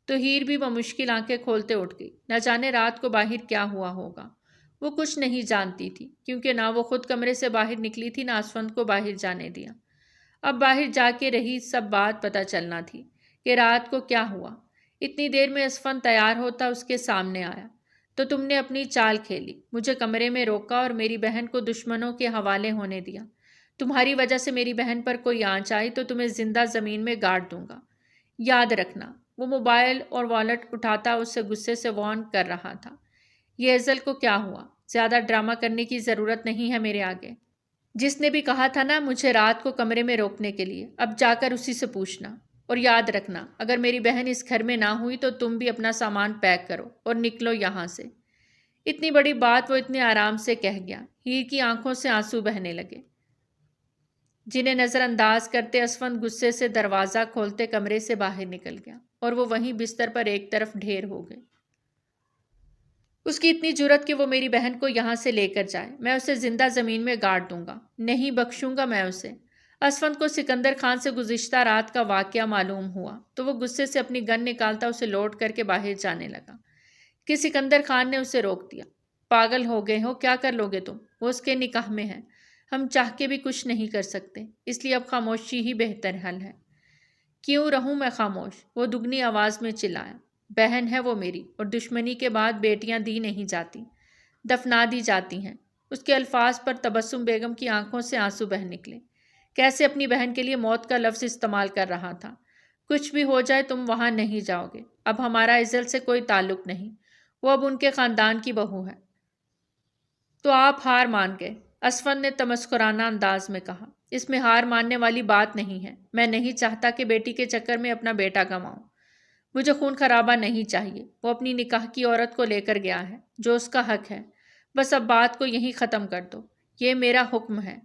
تو ہیر بھی بمشکل آنکھیں کھولتے اٹھ گئی۔ نہ جانے رات کو باہر کیا ہوا ہوگا۔ وہ کچھ نہیں جانتی تھی، کیونکہ نہ وہ خود کمرے سے باہر نکلی تھی، نہ اسفند کو باہر جانے دیا۔ اب باہر جا کے رہی سب بات پتہ چلنا تھی کہ رات کو کیا ہوا۔ اتنی دیر میں اسفند تیار ہوتا اس کے سامنے آیا۔ تو تم نے اپنی چال کھیلی، مجھے کمرے میں روکا اور میری بہن کو دشمنوں کے حوالے ہونے دیا۔ تمہاری وجہ سے میری بہن پر کوئی آنچ آئی تو تمہیں زندہ زمین میں گاڑ دوں گا، یاد رکھنا۔ وہ موبائل اور والٹ اٹھاتا اسے غصے سے وارن کر رہا تھا۔ یہ ایزل کو کیا ہوا؟ زیادہ ڈرامہ کرنے کی ضرورت نہیں ہے میرے آگے۔ جس نے بھی کہا تھا نا مجھے رات کو کمرے میں روکنے کے لیے، اب جا کر اسی سے پوچھنا۔ اور یاد رکھنا، اگر میری بہن اس گھر میں نہ ہوئی تو تم بھی اپنا سامان پیک کرو اور نکلو یہاں سے۔ اتنی بڑی بات وہ اتنے آرام سے کہہ گیا۔ ہیر کی آنکھوں سے آنسو بہنے لگے، جنہیں نظر انداز کرتے اسفند غصے سے دروازہ کھولتے کمرے سے باہر نکل گیا اور وہ وہیں بستر پر ایک طرف ڈھیر ہو گئے۔ اس کی اتنی جرت کہ وہ میری بہن کو یہاں سے لے کر جائے، میں اسے زندہ زمین میں گاڑ دوں گا، نہیں بخشوں گا میں اسے۔ اسفند کو سکندر خان سے گزشتہ رات کا واقعہ معلوم ہوا تو وہ غصے سے اپنی گن نکالتا اسے لوڈ کر کے باہر جانے لگا کہ سکندر خان نے اسے روک دیا۔ پاگل ہو گئے ہو، کیا کر لو گے تم؟ وہ اس کے نکاح میں ہے، ہم چاہ کے بھی کچھ نہیں کر سکتے، اس لیے اب خاموشی ہی بہتر حل ہے۔ کیوں رہوں میں خاموش؟ وہ دگنی آواز میں چلایا۔ بہن ہے وہ میری، اور دشمنی کے بعد بیٹیاں دی نہیں جاتی، دفنا دی جاتی ہیں۔ اس کے الفاظ پر تبسم بیگم کی آنکھوں سے آنسو بہہ نکلے۔ کیسے اپنی بہن کے لیے موت کا لفظ استعمال کر رہا تھا۔ کچھ بھی ہو جائے تم وہاں نہیں جاؤ گے، اب ہمارا ایزل سے کوئی تعلق نہیں، وہ اب ان کے خاندان کی بہو ہے۔ تو آپ ہار مان گئے، اسفند نے تمسخرانہ انداز میں کہا۔ اس میں ہار ماننے والی بات نہیں ہے، میں نہیں چاہتا کہ بیٹی کے چکر میں اپنا بیٹا گنواؤں۔ مجھے خون خرابہ نہیں چاہیے، وہ اپنی نکاح کی عورت کو لے کر گیا ہے، جو اس کا حق ہے۔ بس اب بات کو یہیں ختم کر دو، یہ میرا حکم ہے۔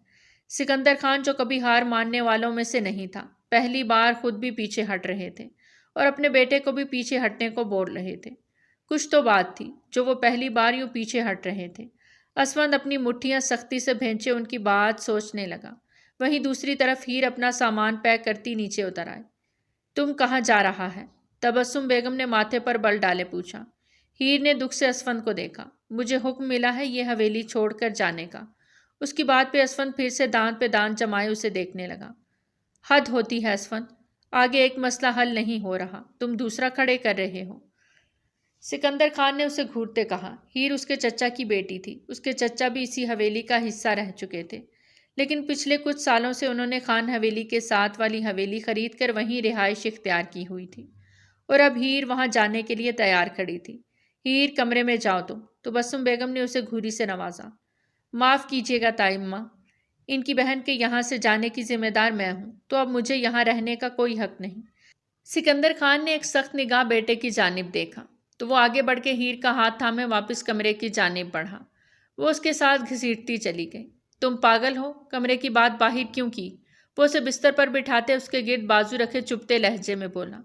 سکندر خان جو کبھی ہار ماننے والوں میں سے نہیں تھا، پہلی بار خود بھی پیچھے ہٹ رہے تھے اور اپنے بیٹے کو بھی پیچھے ہٹنے کو بول رہے تھے۔ کچھ تو بات تھی جو وہ پہلی بار یوں پیچھے ہٹ رہے تھے۔ اسفند اپنی مٹھیاں سختی سے بھینچے ان کی بات سوچنے لگا۔ وہیں دوسری طرف ہیر اپنا سامان پیک کرتی نیچے اتر آئے۔ تم کہاں جا رہا ہے؟ تبسم بیگم نے ماتھے پر بل ڈالے پوچھا۔ ہیر نے دکھ سے اسفند کو دیکھا۔ مجھے حکم ملا ہے یہ حویلی چھوڑ کر جانے کا۔ اس کی بات پہ اسفند پھر سے دانت پہ دانت جمائے اسے دیکھنے لگا۔ حد ہوتی ہے اسفند، آگے ایک مسئلہ حل نہیں ہو رہا، تم دوسرا کھڑے کر رہے ہو۔ سکندر خان نے اسے گھورتے کہا۔ ہیر اس کے چچا کی بیٹی تھی، اس کے چچا بھی اسی حویلی کا حصہ رہ چکے تھے، لیکن پچھلے کچھ سالوں سے انہوں نے خان حویلی کے ساتھ والی حویلی خرید کر وہیں رہائش اختیار کی ہوئی تھی، اور اب ہیر وہاں جانے کے لیے تیار کھڑی تھی۔ ہیر کمرے میں جاؤ تم، تبسم بیگم نے اسے گھوری سے نوازا۔ معاف کیجیے گا تائمہ، ان کی بہن کے یہاں سے جانے کی ذمہ دار میں ہوں، تو اب مجھے یہاں رہنے کا کوئی حق نہیں۔ سکندر خان نے ایک سخت نگاہ بیٹے کی جانب دیکھا تو وہ آگے بڑھ کے ہیر کا ہاتھ تھامے واپس کمرے کی جانب بڑھا۔ وہ اس کے ساتھ گھسیٹتی چلی گئی۔ تم پاگل ہو، کمرے کی بات باہر کیوں کی؟ وہ اسے بستر پر بٹھاتے اس کے گرد بازو رکھے چپتے لہجے میں بولا۔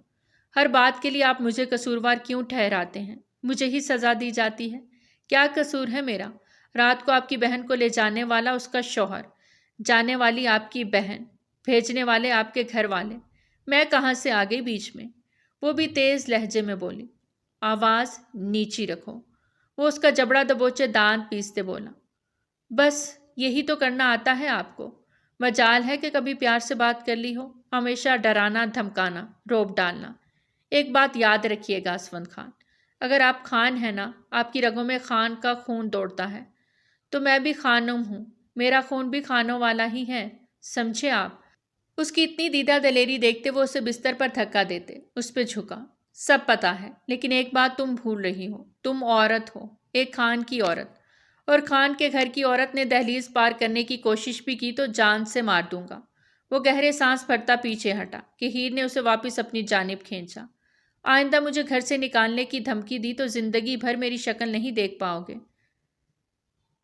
ہر بات کے لیے آپ مجھے قصوروار کیوں ٹھہراتے ہیں؟ مجھے ہی سزا دی جاتی ہے، کیا قصور ہے میرا؟ رات کو آپ کی بہن کو لے جانے والا اس کا شوہر، جانے والی آپ کی بہن، بھیجنے والے آپ کے گھر والے، میں کہاں سے آ گئی بیچ میں؟ وہ بھی تیز لہجے میں بولی۔ آواز نیچی رکھو۔ وہ اس کا جبڑا دبوچے دانت پیستے بولا۔ بس یہی تو کرنا آتا ہے آپ کو؟ مجال ہے کہ کبھی پیار سے بات کر لی ہو؟ ہمیشہ ڈرانا، دھمکانا، روب ڈالنا۔ ایک بات یاد رکھیے گا اسفند خان، اگر آپ خان ہیں نا، آپ کی رگوں میں خان کا خون دوڑتا ہے، تو میں بھی خانم ہوں، میرا خون بھی خانوں والا ہی ہے، سمجھے آپ؟ اس کی اتنی دیدہ دلیری دیکھتے وہ اسے بستر پر دھکا دیتے، اس پہ جھکا۔ سب پتا ہے، لیکن ایک بات تم بھول رہی ہو، تم عورت ہو، ایک خان کی عورت، اور خان کے گھر کی عورت نے دہلیز پار کرنے کی کوشش بھی کی تو جان سے مار دوں گا۔ وہ گہرے سانس بھرتا پیچھے ہٹا کہ ہیر نے اسے واپس اپنی جانب کھینچا۔ آئندہ مجھے گھر سے نکالنے کی دھمکی دی تو زندگی بھر میری شکل نہیں دیکھ پاؤ گے،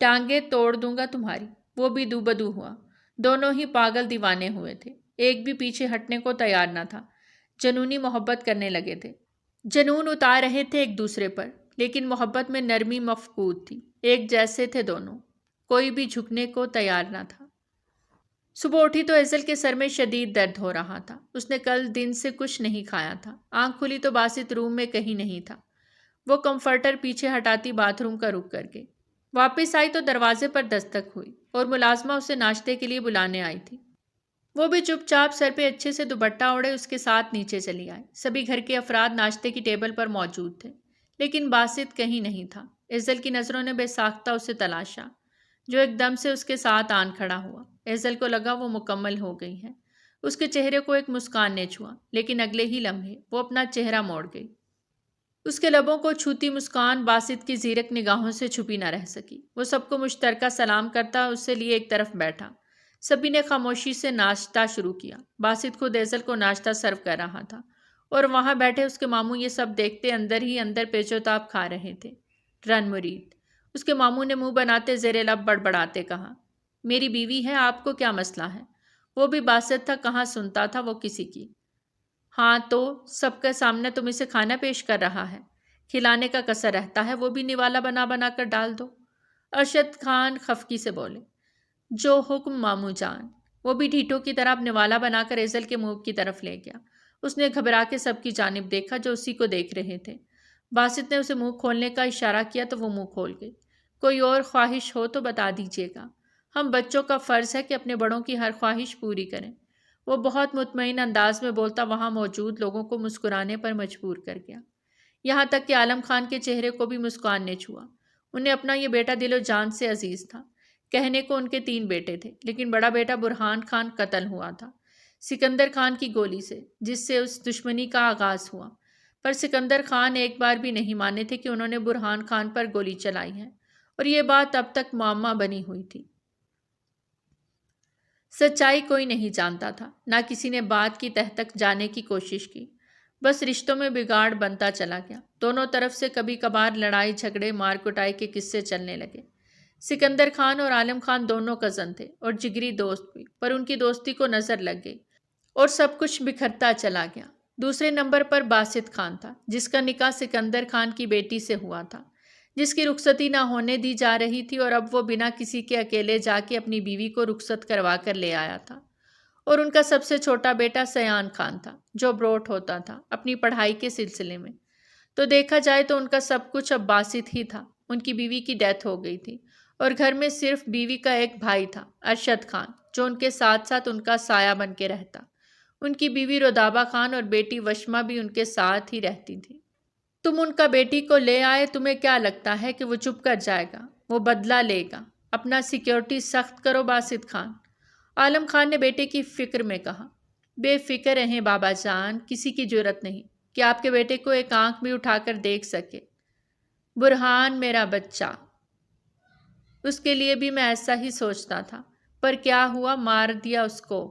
ٹانگیں توڑ دوں گا تمہاری۔ وہ بھی دو بدو ہوا۔ دونوں ہی پاگل دیوانے ہوئے تھے، ایک بھی پیچھے ہٹنے کو تیار نہ تھا، جنونی محبت کرنے لگے تھے، جنون اتار رہے تھے ایک دوسرے پر، لیکن محبت میں نرمی مفقود تھی، ایک جیسے تھے دونوں، کوئی بھی جھکنے کو تیار نہ تھا۔ صبح اٹھی تو ایزل کے سر میں شدید درد ہو رہا تھا، اس نے کل دن سے کچھ نہیں کھایا تھا، آنکھ کھلی تو باسط روم میں کہیں نہیں تھا، وہ کمفرٹر پیچھے ہٹاتی باتھ روم کا رخ کر گئی۔ واپس آئی تو دروازے پر دستک ہوئی اور ملازمہ اسے ناشتے کے لیے بلانے آئی تھی۔ وہ بھی چپ چاپ سر پہ اچھے سے دوپٹہ اوڑھے اس کے ساتھ نیچے چلی آئی۔ سبھی گھر کے افراد ناشتے کی ٹیبل پر موجود تھے، لیکن باسط کہیں نہیں تھا۔ ایزل کی نظروں نے بے ساختہ اسے تلاشا، جو ایک دم سے اس کے ساتھ آن کھڑا ہوا۔ ایزل کو لگا وہ مکمل ہو گئی ہے، اس کے چہرے کو ایک مسکان نے چھوا، لیکن اگلے ہی لمحے وہ اپنا چہرہ موڑ گئی۔ اس کے لبوں کو چھوتی مسکان باسط کی زیرک نگاہوں سے چھپی نہ رہ سکی۔ وہ سب کو مشترکہ سلام کرتا اس سے لیے ایک طرف بیٹھا۔ سبھی نے خاموشی سے ناشتہ شروع کیا۔ باسط خود ایزل کو ناشتہ سرو کر رہا تھا اور وہاں بیٹھے اس کے ماموں یہ سب دیکھتے اندر ہی اندر پیچوتاب کھا رہے تھے۔ رن مرید، اس کے ماموں نے منہ بناتے زیر لب بڑبڑاتے کہا، میری بیوی ہے، آپ کو کیا مسئلہ ہے؟ وہ بھی باسط تھا، کہاں سنتا تھا وہ کسی کی۔ ہاں تو سب کے سامنے تم اسے کھانا پیش کر رہا ہے، کھلانے کا کسر رہتا ہے، وہ بھی نوالا بنا بنا کر ڈال دو۔ ارشد خان خفکی سے بولے، جو حکم ماموں جان۔ وہ بھی ڈھیٹوں کی طرح نوالا بنا کر ایزل کے منہ کی طرف لے گیا۔ اس نے گھبرا کے سب کی جانب دیکھا جو اسی کو دیکھ رہے تھے۔ باسط نے اسے منہ کھولنے کا اشارہ کیا تو وہ منہ کھول گئی۔ کوئی اور خواہش ہو تو بتا دیجیے گا، ہم بچوں کا فرض ہے کہ اپنے بڑوں کی ہر خواہش پوری کریں۔ وہ بہت مطمئن انداز میں بولتا وہاں موجود لوگوں کو مسکرانے پر مجبور کر گیا، یہاں تک کہ عالم خان کے چہرے کو بھی مسکان نے چھوا۔ انہیں اپنا یہ بیٹا دل و جان سے عزیز تھا۔ کہنے کو ان کے 3 بیٹے تھے، لیکن بڑا بیٹا برہان خان قتل ہوا تھا سکندر خان کی گولی سے، جس سے اس دشمنی کا آغاز ہوا۔ پر سکندر خان ایک بار بھی نہیں مانے تھے کہ انہوں نے برہان خان پر گولی چلائی ہے، اور یہ بات اب تک معمہ بنی ہوئی تھی۔ سچائی کوئی نہیں جانتا تھا، نہ کسی نے بات کی تہ تک جانے کی کوشش کی، بس رشتوں میں بگاڑ بنتا چلا گیا۔ دونوں طرف سے کبھی کبھار لڑائی جھگڑے مار کٹائی کے قصے چلنے لگے۔ سکندر خان اور عالم خان دونوں کزن تھے اور جگری دوست بھی، پر ان کی دوستی کو نظر لگ گئی اور سب کچھ بکھرتا چلا گیا۔ دوسرے نمبر پر باسط خان تھا، جس کا نکاح سکندر خان کی بیٹی سے ہوا تھا، جس کی رخصتی نہ ہونے دی جا رہی تھی، اور اب وہ بنا کسی کے اکیلے جا کے اپنی بیوی کو رخصت کروا کر لے آیا تھا۔ اور ان کا سب سے چھوٹا بیٹا سیان خان تھا، جو بروٹ ہوتا تھا اپنی پڑھائی کے سلسلے میں۔ تو دیکھا جائے تو ان کا سب کچھ اب باسط ہی تھا۔ ان کی بیوی کی ڈیتھ ہو گئی تھی اور گھر میں صرف بیوی کا ایک بھائی تھا، ارشد خان، جو ان کے ساتھ ساتھ ان کا سایہ بن کے رہتا۔ ان کی بیوی رودابہ خان اور بیٹی وشما بھی ان کے ساتھ ہی رہتی تھی۔ تم ان کا بیٹی کو لے آئے، تمہیں کیا لگتا ہے کہ وہ چپ کر جائے گا؟ وہ بدلہ لے گا۔ اپنا سیکیورٹی سخت کرو باسط خان، عالم خان نے بیٹے کی فکر میں کہا۔ بے فکر رہیں بابا جان، کسی کی جرت نہیں کہ آپ کے بیٹے کو ایک آنکھ بھی اٹھا کر دیکھ سکے۔ برہان میرا بچہ، اس کے لیے بھی میں ایسا ہی سوچتا تھا، پر کیا ہوا، مار دیا اس کو،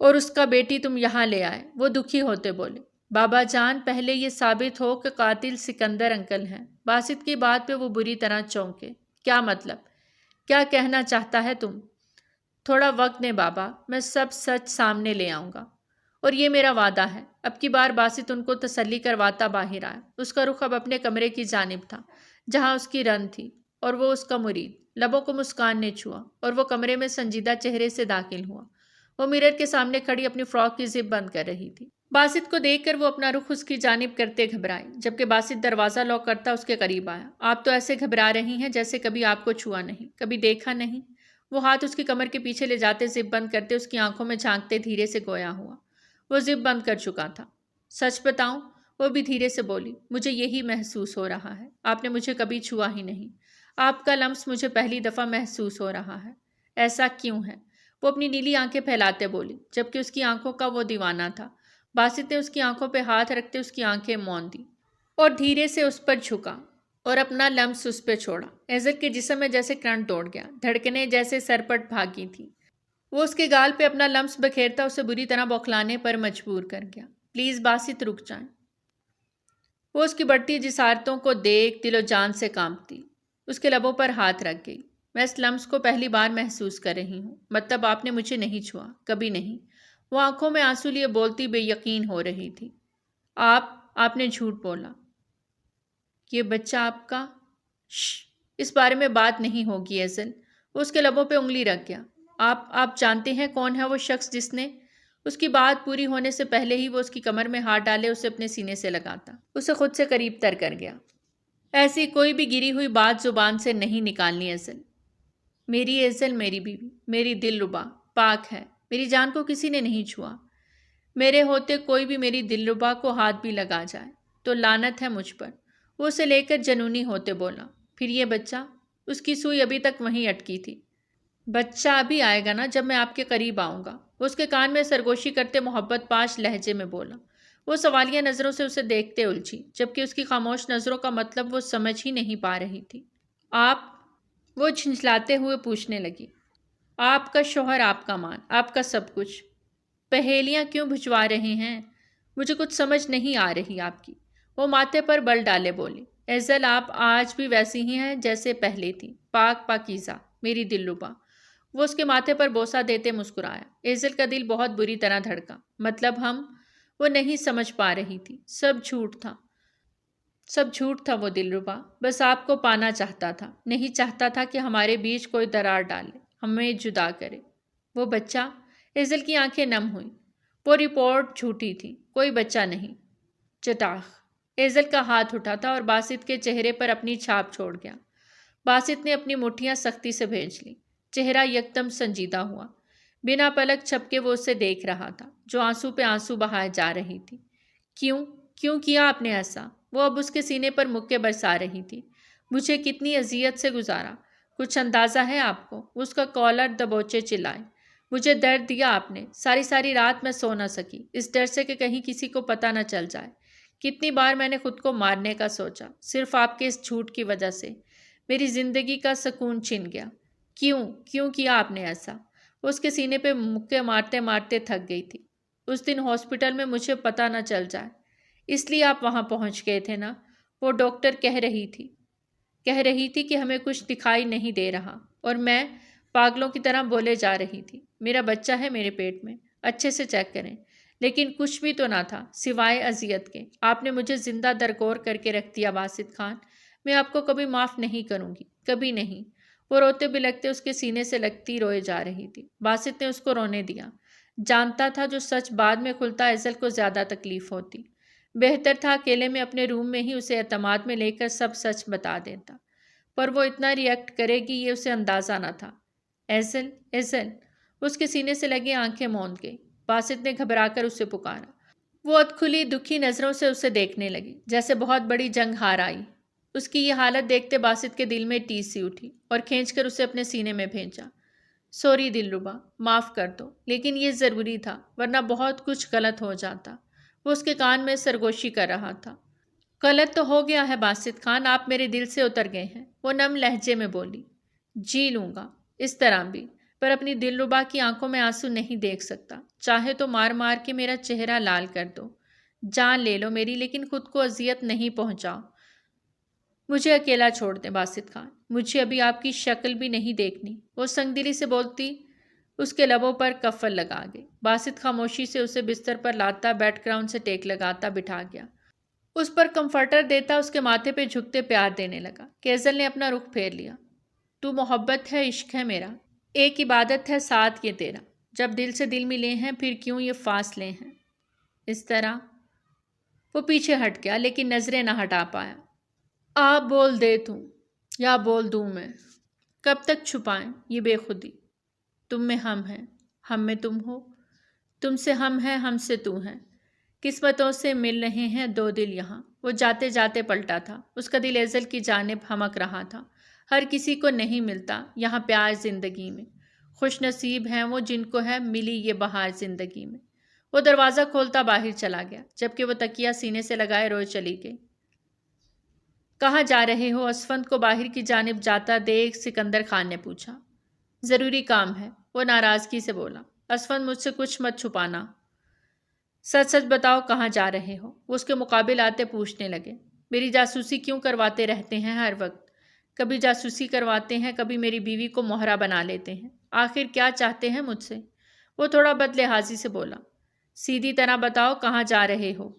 اور اس کا بیٹی تم یہاں لے آئے۔ وہ دکھی ہوتے بولے، بابا جان پہلے یہ ثابت ہو کہ قاتل سکندر انکل ہیں۔ باسط کی بات پہ وہ بری طرح چونکے۔ کیا مطلب؟ کیا کہنا چاہتا ہے تم؟ تھوڑا وقت دیں بابا، میں سب سچ سامنے لے آؤں گا، اور یہ میرا وعدہ ہے۔ اب کی بار باسط ان کو تسلی کرواتا باہر آیا۔ اس کا رخ اب اپنے کمرے کی جانب تھا، جہاں اس کی رن تھی اور وہ اس کا مرید۔ لبوں کو مسکان نے چھوا اور وہ کمرے میں سنجیدہ چہرے سے داخل ہوا۔ وہ مرر کے سامنے کھڑی اپنی فراک کی زپ بند کر رہی تھی۔ باسط کو دیکھ کر وہ اپنا رخ اس کی جانب کرتے گھبرائی، جبکہ باسط دروازہ لاک کرتا اس کے قریب آیا۔ آپ تو ایسے گھبرا رہی ہیں جیسے کبھی آپ کو چھوا نہیں، کبھی دیکھا نہیں۔ وہ ہاتھ اس کی کمر کے پیچھے لے جاتے زپ بند کرتے اس کی آنکھوں میں جھانکتے دھیرے سے گویا ہوا۔ وہ زپ بند کر چکا تھا۔ سچ بتاؤں، وہ بھی دھیرے سے بولی، مجھے یہی محسوس ہو رہا ہے۔ آپ نے مجھے کبھی چھوا ہی نہیں۔ آپ کا لمس مجھے پہلی دفعہ محسوس ہو رہا ہے۔ ایسا کیوں ہے؟ وہ اپنی نیلی آنکھیں پھیلاتے بولی، جبکہ اس کی آنکھوں کا وہ دیوانہ تھا۔ باسط نے اس کی آنکھوں پہ ہاتھ رکھتے اس کی آنکھیں موند دی اور دھیرے سے اس پر جھکا اور اپنا لمس اس پہ چھوڑا۔ ایزل کے جسم میں جیسے کرنٹ دوڑ گیا، دھڑکنیں جیسے سرپٹ بھاگی تھیں۔ وہ اس کے گال پہ اپنا لمس بکھیرتا اسے بری طرح بوکھلانے پر مجبور کر گیا۔ پلیز باسط، رک جائیں۔ وہ اس کی بڑھتی جسارتوں کو دیکھ دل و جان سے کانپتی اس کے لبوں پر ہاتھ رکھ گئی۔ میں اس لمس کو پہلی بار محسوس کر رہی ہوں۔ مطلب آپ نے مجھے نہیں چھوا، کبھی نہیں۔ وہ آنکھوں میں آنسو لیے بولتی بے یقین ہو رہی تھی۔ آپ نے جھوٹ بولا۔ یہ بچہ آپ کا؟ اس بارے میں بات نہیں ہوگی ایزل۔ وہ اس کے لبوں پہ انگلی رکھ گیا۔ آپ جانتے ہیں کون ہے وہ شخص جس نے؟ اس کی بات پوری ہونے سے پہلے ہی وہ اس کی کمر میں ہاتھ ڈالے اسے اپنے سینے سے لگاتا، اسے خود سے قریب تر کر گیا۔ ایسی کوئی بھی گری ہوئی بات زبان سے نہیں نکالنی ایزل۔ میری ایزل، میری بیوی، میری دل ربا، پاک ہے۔ میری جان کو کسی نے نہیں چھوا۔ میرے ہوتے کوئی بھی میری دل ربا کو ہاتھ بھی لگا جائے تو لعنت ہے مجھ پر۔ وہ اسے لے کر جنونی ہوتے بولا۔ پھر یہ بچہ؟ اس کی سوئی ابھی تک وہیں اٹکی تھی۔ بچہ ابھی آئے گا نا، جب میں آپ کے قریب آؤں گا۔ وہ اس کے کان میں سرگوشی کرتے محبت پاش لہجے میں بولا۔ وہ سوالیہ نظروں سے اسے دیکھتے الجھی، جبکہ اس کی خاموش نظروں کا مطلب وہ سمجھ ہی نہیں پا رہی تھی۔ آپ؟ وہ جھنجھلاتے ہوئے پوچھنے لگی۔ آپ کا شوہر، آپ کا مان، آپ کا سب کچھ۔ پہیلیاں کیوں بھجوا رہے ہیں؟ مجھے کچھ سمجھ نہیں آ رہی آپ کی۔ وہ ماتھے پر بل ڈالے بولی، ایزل آپ آج بھی ویسی ہی ہیں جیسے پہلے تھی، پاک پاکیزہ، میری دلربا۔ وہ اس کے ماتھے پر بوسہ دیتے مسکرایا۔ ایزل کا دل بہت بری طرح دھڑکا۔ مطلب ہم؟ وہ نہیں سمجھ پا رہی تھی۔ سب جھوٹ تھا وہ دلربا، بس آپ کو پانا چاہتا تھا، نہیں چاہتا تھا کہ ہمارے بیچ کوئی درار ڈالے، ہمیں جدا کرے۔ وہ بچہ؟ ایزل کی آنکھیں نم ہوئیں۔ وہ رپورٹ جھوٹی تھی، کوئی بچہ نہیں۔ چٹاخ! ایزل کا ہاتھ اٹھا تھا اور باسط کے چہرے پر اپنی چھاپ چھوڑ گیا۔ باسط نے اپنی مٹھیاں سختی سے بھیج لیں۔ چہرہ یکدم سنجیدہ ہوا۔ بنا پلک جھپکے وہ اسے دیکھ رہا تھا، جو آنسو پہ آنسو بہائے جا رہی تھی۔ کیوں کیا آپ نے ایسا؟ وہ اب اس کے سینے پر مکے برسا رہی تھی۔ مجھے کتنی اذیت سے گزارا، کچھ اندازہ ہے آپ کو؟ اس کا کالر دبوچے چلائے۔ مجھے درد دیا آپ نے، ساری رات میں سو نہ سکی، اس ڈر سے کہ کہیں کسی کو پتہ نہ چل جائے۔ کتنی بار میں نے خود کو مارنے کا سوچا، صرف آپ کے اس جھوٹ کی وجہ سے۔ میری زندگی کا سکون چھن گیا۔ کیوں کیا آپ نے ایسا؟ وہ اس کے سینے پہ مکے مارتے مارتے تھک گئی تھی۔ اس دن ہاسپٹل میں مجھے پتہ نہ چل جائے، اس لیے آپ وہاں پہنچ گئے تھے نا؟ وہ ڈاکٹر کہہ رہی تھی کہ ہمیں کچھ دکھائی نہیں دے رہا، اور میں پاگلوں کی طرح بولے جا رہی تھی، میرا بچہ ہے میرے پیٹ میں، اچھے سے چیک کریں۔ لیکن کچھ بھی تو نہ تھا سوائے اذیت کے۔ آپ نے مجھے زندہ درگور کر کے رکھ دیا باسط خان۔ میں آپ کو کبھی معاف نہیں کروں گی، کبھی نہیں۔ وہ روتے بلکتے اس کے سینے سے لگتی روئے جا رہی تھی۔ باسط نے اس کو رونے دیا۔ جانتا تھا جو سچ بعد میں کھلتا ایزل کو زیادہ تکلیف ہوتی۔ بہتر تھا اکیلے میں اپنے روم میں ہی اسے اعتماد میں لے کر سب سچ بتا دیتا، پر وہ اتنا ریئیکٹ کرے گی یہ اسے اندازہ نہ تھا۔ ایزل! اس کے سینے سے لگے آنکھیں موند گئی۔ باسط نے گھبرا کر اسے پکارا۔ وہ ادکھلی دکھی نظروں سے اسے دیکھنے لگی، جیسے بہت بڑی جنگ ہار آئی۔ اس کی یہ حالت دیکھتے باسط کے دل میں ٹیس سی اٹھی اور کھینچ کر اسے اپنے سینے میں بھیجا۔ سوری دلربا، معاف کر دو، لیکن یہ ضروری تھا، ورنہ بہت کچھ غلط ہو جاتا۔ وہ اس کے کان میں سرگوشی کر رہا تھا۔ غلط تو ہو گیا ہے باسط خان، آپ میرے دل سے اتر گئے ہیں، وہ نم لہجے میں بولی۔ جی لوں گا، اس طرح بھی، پر اپنی دلربا کی آنکھوں میں آنسو نہیں دیکھ سکتا۔ چاہے تو مار مار کے میرا چہرہ لال کر دو، جان لے لو میری، لیکن خود کو اذیت نہیں پہنچاؤ۔ مجھے اکیلا چھوڑ دیں باسط خان، مجھے ابھی آپ کی شکل بھی نہیں دیکھنی۔ وہ سنگ دلی سے بولتی اس کے لبوں پر کفل لگا گئی۔ باسط خاموشی سے اسے بستر پر لاتا، بیڈ گراؤنڈ سے ٹیک لگاتا بٹھا گیا۔ اس پر کمفرٹر دیتا اس کے ماتھے پہ جھکتے پیار دینے لگا۔ کیزل نے اپنا رخ پھیر لیا۔ تو محبت ہے، عشق ہے میرا، ایک عبادت ہے ساتھ یہ تیرا، جب دل سے دل ملے ہیں پھر کیوں یہ فاصلے ہیں۔ اس طرح وہ پیچھے ہٹ گیا لیکن نظریں نہ ہٹا پایا۔ آپ بول دے تو یا بول دوں میں، کب تک چھپائیں یہ بے خودی، تم میں ہم ہیں، ہم میں تم ہو، تم سے ہم ہیں، ہم سے تو ہیں، قسمتوں سے مل رہے ہیں دو دل یہاں۔ وہ جاتے جاتے پلٹا تھا، اس کا دل ایزل کی جانب ہمک رہا تھا۔ ہر کسی کو نہیں ملتا یہاں پیار زندگی میں، خوش نصیب ہیں وہ جن کو ہے ملی یہ بہار زندگی میں۔ وہ دروازہ کھولتا باہر چلا گیا، جبکہ وہ تکیہ سینے سے لگائے روئے چلی گئی۔ کہاں جا رہے ہو؟ اسفند کو باہر کی جانب جاتا دیکھ سکندر خان نے پوچھا۔ ضروری کام ہے، وہ ناراضگی سے بولا۔ اسفند مجھ سے کچھ مت چھپانا، سچ سچ بتاؤ کہاں جا رہے ہو؟ وہ اس کے مقابل آتے پوچھنے لگے۔ میری جاسوسی کیوں کرواتے رہتے ہیں ہر وقت؟ کبھی جاسوسی کرواتے ہیں، کبھی میری بیوی کو مہرہ بنا لیتے ہیں، آخر کیا چاہتے ہیں مجھ سے؟ وہ تھوڑا بد لحاظی سے بولا۔ سیدھی طرح بتاؤ کہاں جا رہے ہو؟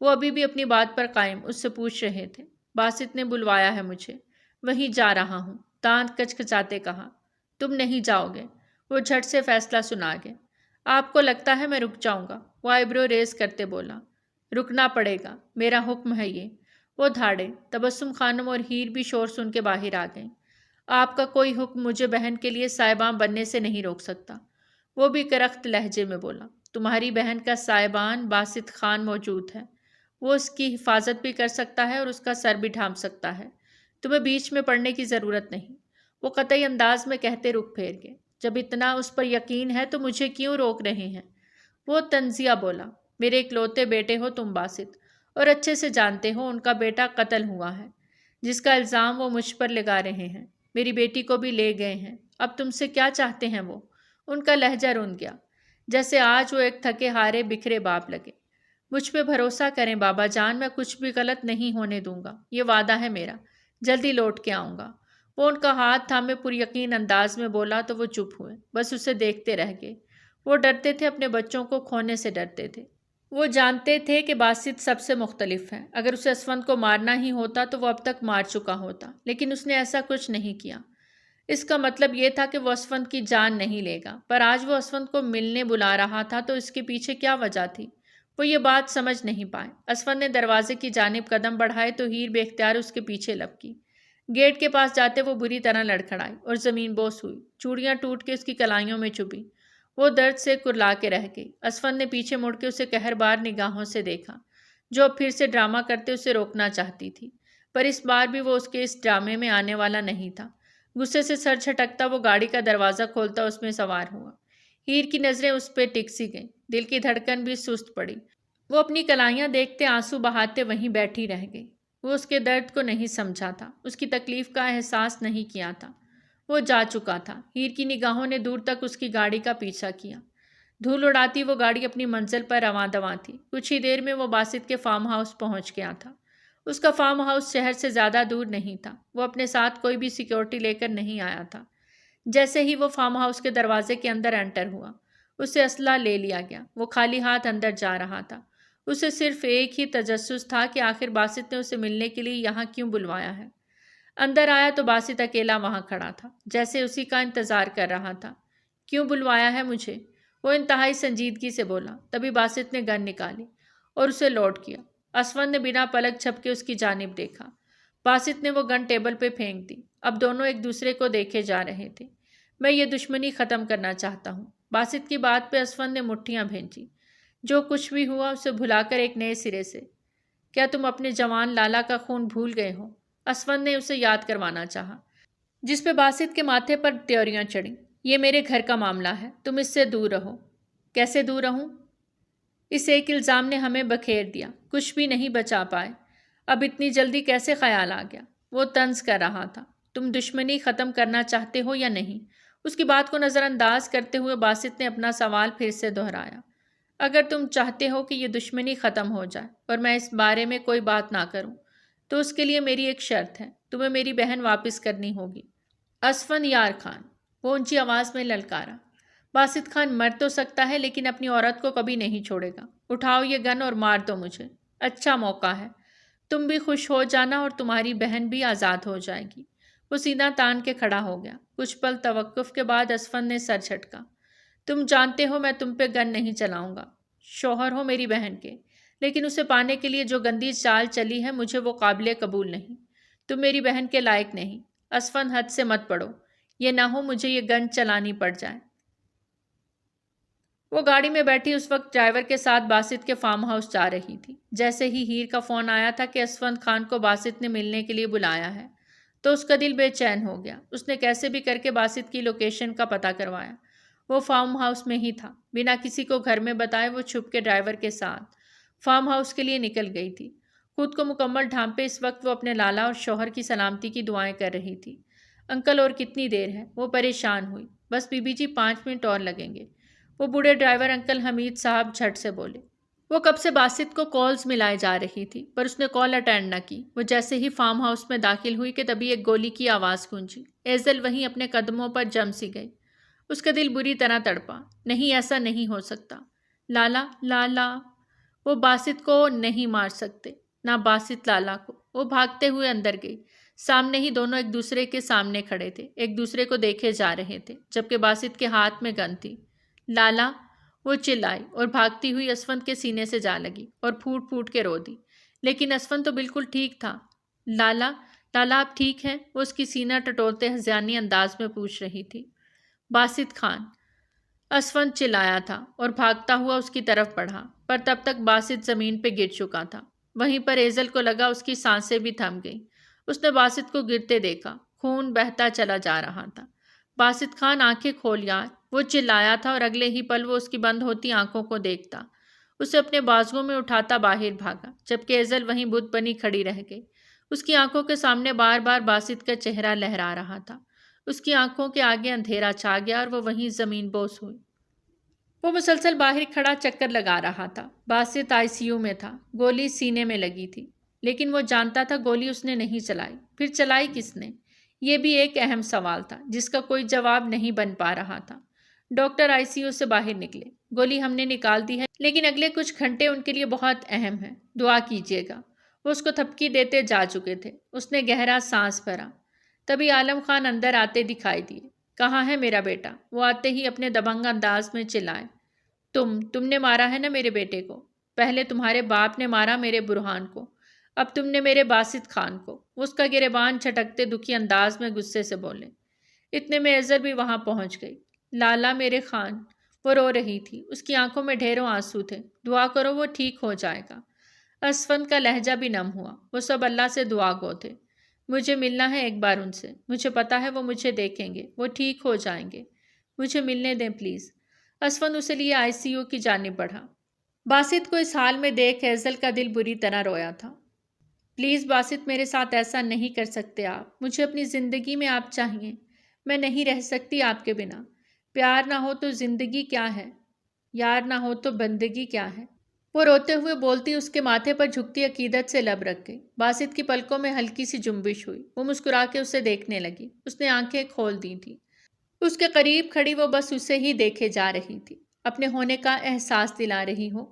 وہ ابھی بھی اپنی بات پر قائم اس سے پوچھ رہے تھے۔ باسط نے بلوایا ہے مجھے، وہیں جا رہا ہوں، دانت کچکچاتے کہا۔ تم نہیں جاؤ گے؟ وہ جھٹ سے فیصلہ سنا گیا۔ آپ کو لگتا ہے میں رک جاؤں گا؟ وہ آئیبرو ریز کرتے بولا۔ رکنا پڑے گا، میرا حکم ہے یہ۔ وہ دھاڑے، تبسم خانم اور ہیر بھی شور سن کے باہر آ گئیں۔ آپ کا کوئی حکم مجھے بہن کے لیے سائبان بننے سے نہیں روک سکتا، وہ بھی کرخت لہجے میں بولا۔ تمہاری بہن کا سائبان باسط خان موجود ہے، وہ اس کی حفاظت بھی کر سکتا ہے اور اس کا سر بھی ڈھانپ سکتا ہے، تمہیں بیچ میں پڑنے کی ضرورت نہیں۔ وہ قطعی انداز میں کہتے رخ پھیر گئے۔ جب اتنا اس پر یقین ہے تو مجھے کیوں روک رہے ہیں؟ وہ طنزیہ بولا۔ میرے اکلوتے بیٹے ہو تم باسط، اور اچھے سے جانتے ہو ان کا بیٹا قتل ہوا ہے، جس کا الزام وہ مجھ پر لگا رہے ہیں۔ میری بیٹی کو بھی لے گئے ہیں، اب تم سے کیا چاہتے ہیں وہ؟ ان کا لہجہ روند گیا، جیسے آج وہ ایک تھکے ہارے بکھرے باپ لگے۔ مجھ پہ بھروسہ کریں بابا جان، میں کچھ بھی غلط نہیں ہونے دوں گا، یہ وعدہ ہے میرا، جلدی لوٹ کے آؤں گا۔ وہ ان کا ہاتھ تھامے پر یقین انداز میں بولا تو وہ چپ ہوئے، بس اسے دیکھتے رہ گئے۔ وہ ڈرتے تھے، اپنے بچوں کو کھونے سے ڈرتے تھے۔ وہ جانتے تھے کہ باسط سب سے مختلف ہے، اگر اسے اسفند کو مارنا ہی ہوتا تو وہ اب تک مار چکا ہوتا، لیکن اس نے ایسا کچھ نہیں کیا۔ اس کا مطلب یہ تھا کہ وہ اسفند کی جان نہیں لے گا، پر آج وہ اسفند کو ملنے بلا رہا تھا تو اس کے پیچھے کیا وجہ تھی؟ وہ یہ بات سمجھ نہیں پائے۔ اسفند نے دروازے کی جانب قدم بڑھائے تو ہیر بے اختیار اس کے پیچھے لپکی۔ گیٹ کے پاس جاتے وہ بری طرح لڑکھڑائی اور زمین بوس ہوئی، چوڑیاں ٹوٹ کے اس کی کلائیوں میں چبھی۔ وہ درد سے کرلا کے رہ گئی۔ اسفند نے پیچھے مڑ کے اسے قہربار نگاہوں سے دیکھا، جو اب پھر سے ڈرامہ کرتے اسے روکنا چاہتی تھی، پر اس بار بھی وہ اس کے اس ڈرامے میں آنے والا نہیں تھا۔ غصے سے سر جھٹکتا وہ گاڑی کا دروازہ کھولتا اس میں سوار ہوا۔ ہیر کی نظریں اس پہ ٹک سی گئیں، دل کی دھڑکن بھی سست پڑی۔ وہ اپنی کلائیاں دیکھتے آنسو بہاتے وہیں بیٹھی رہ گئی۔ وہ اس کے درد کو نہیں سمجھا تھا، اس کی تکلیف کا احساس نہیں کیا تھا۔ وہ جا چکا تھا۔ ہیر کی نگاہوں نے دور تک اس کی گاڑی کا پیچھا کیا۔ دھول اڑاتی وہ گاڑی اپنی منزل پر رواں دواں تھی۔ کچھ ہی دیر میں وہ باسط کے فارم ہاؤس پہنچ گیا تھا۔ اس کا فارم ہاؤس شہر سے زیادہ دور نہیں تھا۔ وہ اپنے ساتھ کوئی بھی سیکیورٹی لے کر نہیں آیا تھا۔ جیسے ہی وہ فارم ہاؤس کے دروازے کے اندر انٹر ہوا، اسے اسلحہ لے لیا گیا۔ وہ خالی ہاتھ اندر جا رہا تھا۔ اسے صرف ایک ہی تجسس تھا کہ آخر باسط نے اسے ملنے کے لیے یہاں کیوں بلوایا ہے۔ اندر آیا تو باسط اکیلا وہاں کھڑا تھا، جیسے اسی کا انتظار کر رہا تھا۔ کیوں بلوایا ہے مجھے؟ وہ انتہائی سنجیدگی سے بولا۔ تبھی باسط نے گن نکالی اور اسے لوڈ کیا۔ اسفند نے بنا پلک جھپکے اس کی جانب دیکھا۔ باسط نے وہ گن ٹیبل پہ پھینک دی۔ اب دونوں ایک دوسرے کو دیکھے جا رہے تھے۔ میں یہ دشمنی ختم کرنا چاہتا ہوں۔ باسط کی بات پہ اسفند نے مٹھیاں بھینچی۔ جو کچھ بھی ہوا اسے بھلا کر ایک نئے سرے سے۔ کیا تم اپنے جوان لالا کا خون بھول گئے ہو؟ اسفند نے اسے یاد کروانا چاہا، جس پہ باسط کے ماتھے پر تیوریاں چڑھیں۔ یہ میرے گھر کا معاملہ ہے، تم اس سے دور رہو۔ کیسے دور رہوں؟ اس ایک الزام نے ہمیں بکھیر دیا، کچھ بھی نہیں بچا پائے۔ اب اتنی جلدی کیسے خیال آ گیا؟ وہ طنز کر رہا تھا۔ تم دشمنی ختم کرنا چاہتے ہو یا نہیں؟ اس کی بات کو نظر انداز کرتے ہوئے باسط نے اپنا سوال پھر سے دہرایا۔ اگر تم چاہتے ہو کہ یہ دشمنی ختم ہو جائے اور میں اس بارے میں کوئی بات نہ کروں، تو اس کے لیے میری ایک شرط ہے، تمہیں میری بہن واپس کرنی ہوگی۔ اسفند یار خان، وہ اونچی آواز میں للکارا۔ باسط خان مر تو سکتا ہے لیکن اپنی عورت کو کبھی نہیں چھوڑے گا۔ اٹھاؤ یہ گن اور مار دو مجھے، اچھا موقع ہے۔ تم بھی خوش ہو جانا اور تمہاری بہن بھی آزاد ہو جائے گی۔ وہ سینہ تان کے کھڑا ہو گیا۔ کچھ پل توقف کے بعد اسفند نے سر جھٹکا۔ تم جانتے ہو میں تم پہ گن نہیں چلاؤں گا، شوہر ہو میری بہن کے، لیکن اسے پانے کے لیے جو گندی چال چلی ہے مجھے وہ قابل قبول نہیں۔ تم میری بہن کے لائق نہیں۔ اسفند حد سے مت پڑو، یہ نہ ہو مجھے یہ گن چلانی پڑ جائے۔ وہ گاڑی میں بیٹھی اس وقت ڈرائیور کے ساتھ باسط کے فارم ہاؤس جا رہی تھی۔ جیسے ہی ہیر کا فون آیا تھا کہ اسفند خان کو باسط نے ملنے کے لیے بلایا ہے تو اس کا دل بے چین ہو گیا۔ اس نے کیسے بھی کر کے باسط کی لوکیشن کا پتہ کروایا۔ وہ فارم ہاؤس میں ہی تھا۔ بنا کسی کو گھر میں بتائے وہ چھپ کے ڈرائیور کے ساتھ فارم ہاؤس کے لیے نکل گئی تھی۔ خود کو مکمل ڈھانپے اس وقت وہ اپنے لالا اور شوہر کی سلامتی کی دعائیں کر رہی تھی۔ انکل اور کتنی دیر ہے؟ وہ پریشان ہوئی۔ بس بی بی جی 5 منٹ اور لگیں گے، وہ بوڑھے ڈرائیور انکل حمید صاحب جھٹ سے بولے۔ وہ کب سے باسط کو کالز ملائے جا رہی تھی پر اس نے کال اٹینڈ نہ کی۔ وہ جیسے ہی فارم ہاؤس میں داخل ہوئی کہ تبھی ایک گولی کی آواز گونجی۔ ایزل وہیں اپنے قدموں پر جم سی گئی۔ اس کا دل بری طرح تڑپا۔ نہیں، ایسا نہیں ہو سکتا۔ لالا، لالا، وہ باسط کو نہیں مار سکتے، نہ باسط لالا کو۔ وہ بھاگتے ہوئے اندر گئی۔ سامنے ہی دونوں ایک دوسرے کے سامنے کھڑے تھے، ایک دوسرے کو دیکھے جا رہے تھے، جبکہ باسط کے ہاتھ میں گن تھی۔ لالا، وہ چلائی اور بھاگتی ہوئی اسفند کے سینے سے جا لگی اور پھوٹ پھوٹ کے رو دی۔ لیکن اسفند تو بالکل ٹھیک تھا۔ لالا، لالا آپ ٹھیک ہیں؟ وہ اس کی سینہ ٹٹولتے ہذیانی انداز میں پوچھ رہی تھی۔ باسط خان، اسفند چلایا تھا اور بھاگتا ہوا اس کی طرف بڑھا، پر تب تک باسط زمین پہ گر چکا تھا۔ وہیں پر ایزل کو لگا اس کی سانسیں بھی تھم گئیں۔ اس نے باسط کو گرتے دیکھا، خون بہتا چلا جا رہا تھا۔ باسط خان، آنکھیں کھول یار، وہ چلایا تھا اور اگلے ہی پل وہ اس کی بند ہوتی آنکھوں کو دیکھتا اسے اپنے بازوؤں میں اٹھاتا باہر بھاگا، جبکہ ایزل وہیں بت بنی کھڑی رہ گئی۔ اس کی آنکھوں کے سامنے بار بار باسط کا چہرہ لہرا رہا تھا۔ اس کی آنکھوں کے آگے اندھیرا چھا گیا اور وہ وہیں زمین بوس ہوئی۔ وہ مسلسل باہر کھڑا چکر لگا رہا تھا۔ باسط آئی سی یو میں تھا، گولی سینے میں لگی تھی، لیکن وہ جانتا تھا گولی اس نے نہیں چلائی۔ پھر چلائی کس نے؟ یہ بھی ایک اہم سوال تھا جس کا کوئی جواب نہیں بن پا رہا تھا۔ ڈاکٹر آئی سی یو سے باہر نکلے۔ گولی ہم نے نکال دی ہے، لیکن اگلے کچھ گھنٹے ان کے لیے بہت اہم ہیں، دعا کیجیے گا۔ وہ اس کو تھپکی دیتے جا چکے تھے۔ اس نے گہرا سانس بھرا۔ تبھی عالم خان اندر آتے دکھائی دیے۔ کہاں ہے میرا بیٹا؟ وہ آتے ہی اپنے دبنگ انداز میں چلائے۔ تم نے مارا ہے نا میرے بیٹے کو؟ پہلے تمہارے باپ نے مارا میرے برہان کو، اب تم نے میرے باسط خان کو۔ اس کا گریبان جھٹکتے دکھی انداز میں غصے سے بولے۔ اتنے میں ایزل بھی وہاں پہنچ گئی۔ لالا میرے خان، وہ رو رہی تھی، اس کی آنکھوں میں ڈھیروں آنسو تھے۔ دعا کرو وہ ٹھیک ہو جائے گا۔ اسفند کا لہجہ بھی نم ہوا۔ وہ سب اللہ سے دعا گو تھے۔ مجھے ملنا ہے ایک بار ان سے، مجھے پتا ہے وہ مجھے دیکھیں گے، وہ ٹھیک ہو جائیں گے، مجھے ملنے دیں پلیز۔ اسفند اسے لیے آئی سی یو کی جانب بڑھا۔ باسط کو اس حال میں دیکھ ایزل کا دل بری طرح رویا تھا۔ پلیز باسط، میرے ساتھ ایسا نہیں کر سکتے آپ، مجھے اپنی زندگی میں آپ چاہیے، میں نہیں رہ سکتی آپ کے بنا۔ پیار نہ ہو تو زندگی کیا ہے؟ یار نہ ہو تو بندگی کیا ہے؟ وہ روتے ہوئے بولتی اس کے ماتھے پر جھکتی عقیدت سے لب رکھ گئی۔ باسط کی پلکوں میں ہلکی سی جنبش ہوئی۔ وہ مسکرا کے اسے دیکھنے لگی۔ اس نے آنکھیں کھول دی تھی۔ اس کے قریب کھڑی وہ بس اسے ہی دیکھے جا رہی تھی، اپنے ہونے کا احساس دلا رہی ہو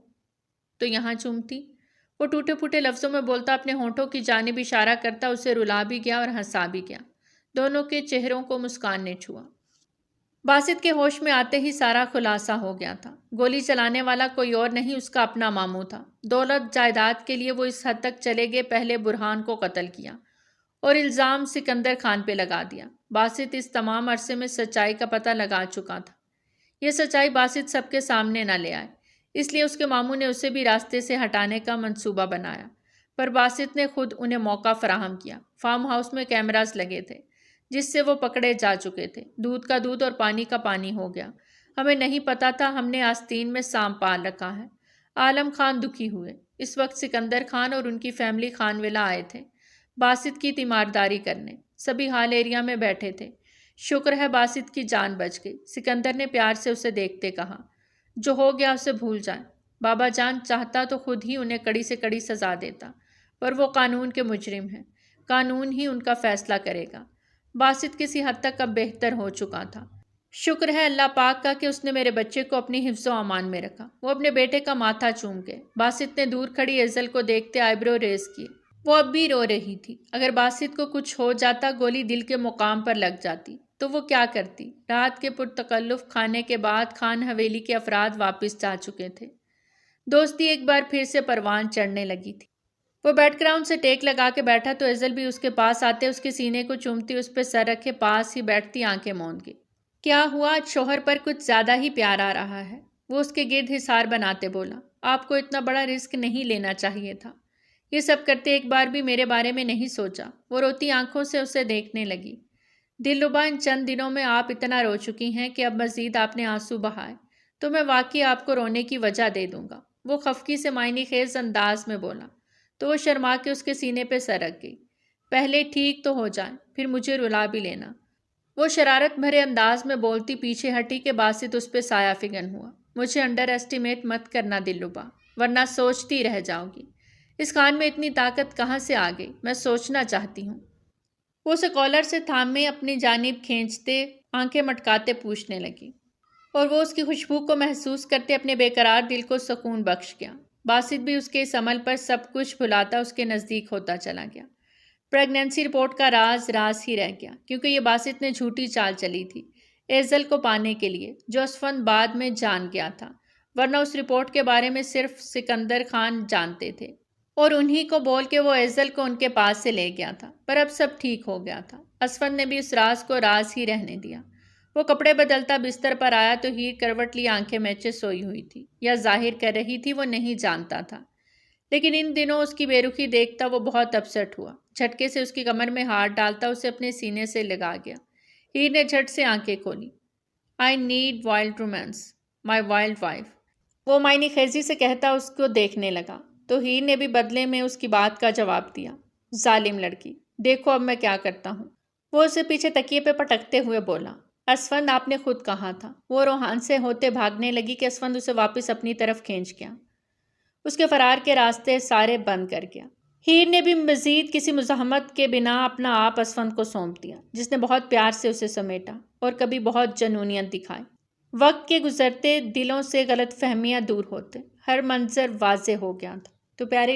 تو یہاں چومتی۔ وہ ٹوٹے پھوٹے لفظوں میں بولتا اپنے ہونٹوں کی جانب اشارہ کرتا اسے رلا بھی گیا اور ہنسا بھی گیا۔ دونوں کے چہروں کو مسکان نے چھوا۔ باسط کے ہوش میں آتے ہی سارا خلاصہ ہو گیا تھا۔ گولی چلانے والا کوئی اور نہیں، اس کا اپنا ماموں تھا۔ دولت جائیداد کے لیے وہ اس حد تک چلے گئے، پہلے برہان کو قتل کیا اور الزام سکندر خان پہ لگا دیا۔ باسط اس تمام عرصے میں سچائی کا پتہ لگا چکا تھا۔ یہ سچائی باسط سب کے سامنے نہ لے آئے، اس لیے اس کے ماموں نے اسے بھی راستے سے ہٹانے کا منصوبہ بنایا، پر باسط نے خود انہیں موقع فراہم کیا۔ فارم ہاؤس میں کیمراز لگے تھے جس سے وہ پکڑے جا چکے تھے۔ دودھ کا دودھ اور پانی کا پانی ہو گیا۔ ہمیں نہیں پتا تھا ہم نے آستین میں سانپ پال رکھا ہے۔ عالم خان دکھی ہوئے۔ اس وقت سکندر خان اور ان کی فیملی خانویلا آئے تھے باسط کی تیمارداری کرنے۔ سبھی ہال ایریا میں بیٹھے تھے۔ شکر ہے باسط کی جان بچ گئی، سکندر نے پیار سے اسے دیکھتے کہا۔ جو ہو گیا اسے بھول جائیں۔ بابا جان چاہتا تو خود ہی انہیں کڑی سے کڑی سزا دیتا، پر وہ قانون کے مجرم ہیں، قانون ہی ان کا فیصلہ کرے گا۔ باسط کسی حد تک اب بہتر ہو چکا تھا۔ شکر ہے اللہ پاک کا کہ اس نے میرے بچے کو اپنی حفظ و امان میں رکھا۔ وہ اپنے بیٹے کا ماتھا چوم گئے۔ باسط نے دور کھڑی ایزل کو دیکھتے آئی برو ریز کی۔ وہ اب بھی رو رہی تھی۔ اگر باسط کو کچھ ہو جاتا، گولی دل کے مقام پر لگ جاتی، تو وہ کیا کرتی؟ رات کے پرتکلف کھانے کے بعد خان حویلی کے افراد واپس جا چکے تھے۔ دوستی ایک بار پھر سے پروان چڑھنے لگی تھی۔ وہ بیٹھ کر ان سے ٹیک لگا کے بیٹھا تو ایزل بھی اس کے پاس آتے، اس کے سینے کو چومتی، اس پہ سر رکھے پاس ہی بیٹھتی، آنکھیں موند کے۔ کیا ہوا؟ شوہر پر کچھ زیادہ ہی پیار آ رہا ہے۔ وہ اس کے گرد حصار بناتے بولا، آپ کو اتنا بڑا رسک نہیں لینا چاہیے تھا۔ یہ سب کرتے ایک بار بھی میرے بارے میں نہیں سوچا۔ وہ روتی آنکھوں سے اسے دیکھنے لگی۔ دلربا، ان چند دنوں میں آپ اتنا رو چکی ہیں کہ اب مزید آپ نے آنسو بہائے تو میں واقعی آپ کو رونے کی وجہ دے دوں گا۔ وہ خفگی سے معنی خیز انداز میں بولا تو وہ شرما کے اس کے سینے پہ سر رکھ گئی۔ پہلے ٹھیک تو ہو جائیں، پھر مجھے رلا بھی لینا۔ وہ شرارت بھرے انداز میں بولتی پیچھے ہٹی کہ باسط اس پہ سایہ فگن ہوا۔ مجھے انڈر ایسٹیمیٹ مت کرنا دلربا، ورنہ سوچتی رہ جاؤ گی۔ اس خان میں اتنی طاقت کہاں سے آ گئی؟ میں سوچنا چاہتی ہوں۔ وہ اسے کالر سے تھامے اپنی جانب کھینچتے، آنکھیں مٹکاتے پوچھنے لگی، اور وہ اس کی خوشبو کو محسوس کرتے اپنے بے قرار دل کو سکون بخش گیا۔ باسط بھی اس کے اس عمل پر سب کچھ بھلاتا اس کے نزدیک ہوتا چلا گیا۔ پریگنینسی رپورٹ کا راز راز ہی رہ گیا، کیونکہ یہ باسط نے جھوٹی چال چلی تھی ایزل کو پانے کے لیے، جو اسفند بعد میں جان گیا تھا، ورنہ اس رپورٹ کے بارے میں صرف سکندر خان جانتے تھے، اور انہی کو بول کے وہ ایزل کو ان کے پاس سے لے گیا تھا۔ پر اب سب ٹھیک ہو گیا تھا۔ اسفند نے بھی اس راز کو راز ہی رہنے دیا۔ وہ کپڑے بدلتا بستر پر آیا تو ہیر کروٹ لی آنکھیں میچے سوئی ہوئی تھی، یا ظاہر کر رہی تھی وہ نہیں جانتا تھا، لیکن ان دنوں اس کی بے رخی دیکھتا وہ بہت اپسٹ ہوا۔ جھٹکے سے اس کی کمر میں ہاتھ ڈالتا اسے اپنے سینے سے لگا گیا۔ ہیر نے جھٹ سے آنکھیں کھولی۔ I need wild romance, my wild wife, وہ معنی خیزی سے کہتا اس کو دیکھنے لگا، تو ہیر نے بھی بدلے میں اس کی بات کا جواب دیا، ظالم لڑکی، دیکھو اب میں کیا کرتا ہوں۔ وہ اسے پیچھے تکیے پہ پٹکتے ہوئے بولا، اسفند آپ نے خود کہا تھا۔ وہ روحان سے ہوتے بھاگنے لگی کہ اسفند اسے واپس اپنی طرف کھینچ گیا، اس کے فرار کے راستے سارے بند کر گیا۔ ہیر نے بھی مزید کسی مزاحمت کے بنا اپنا آپ اسفند کو سونپ دیا، جس نے بہت پیار سے اسے سمیٹا اور کبھی بہت جنونیت دکھائی۔ وقت کے گزرتے دلوں سے غلط فہمیاں دور ہوتے، ہر منظر واضح ہو گیا تھا۔ تو پیارے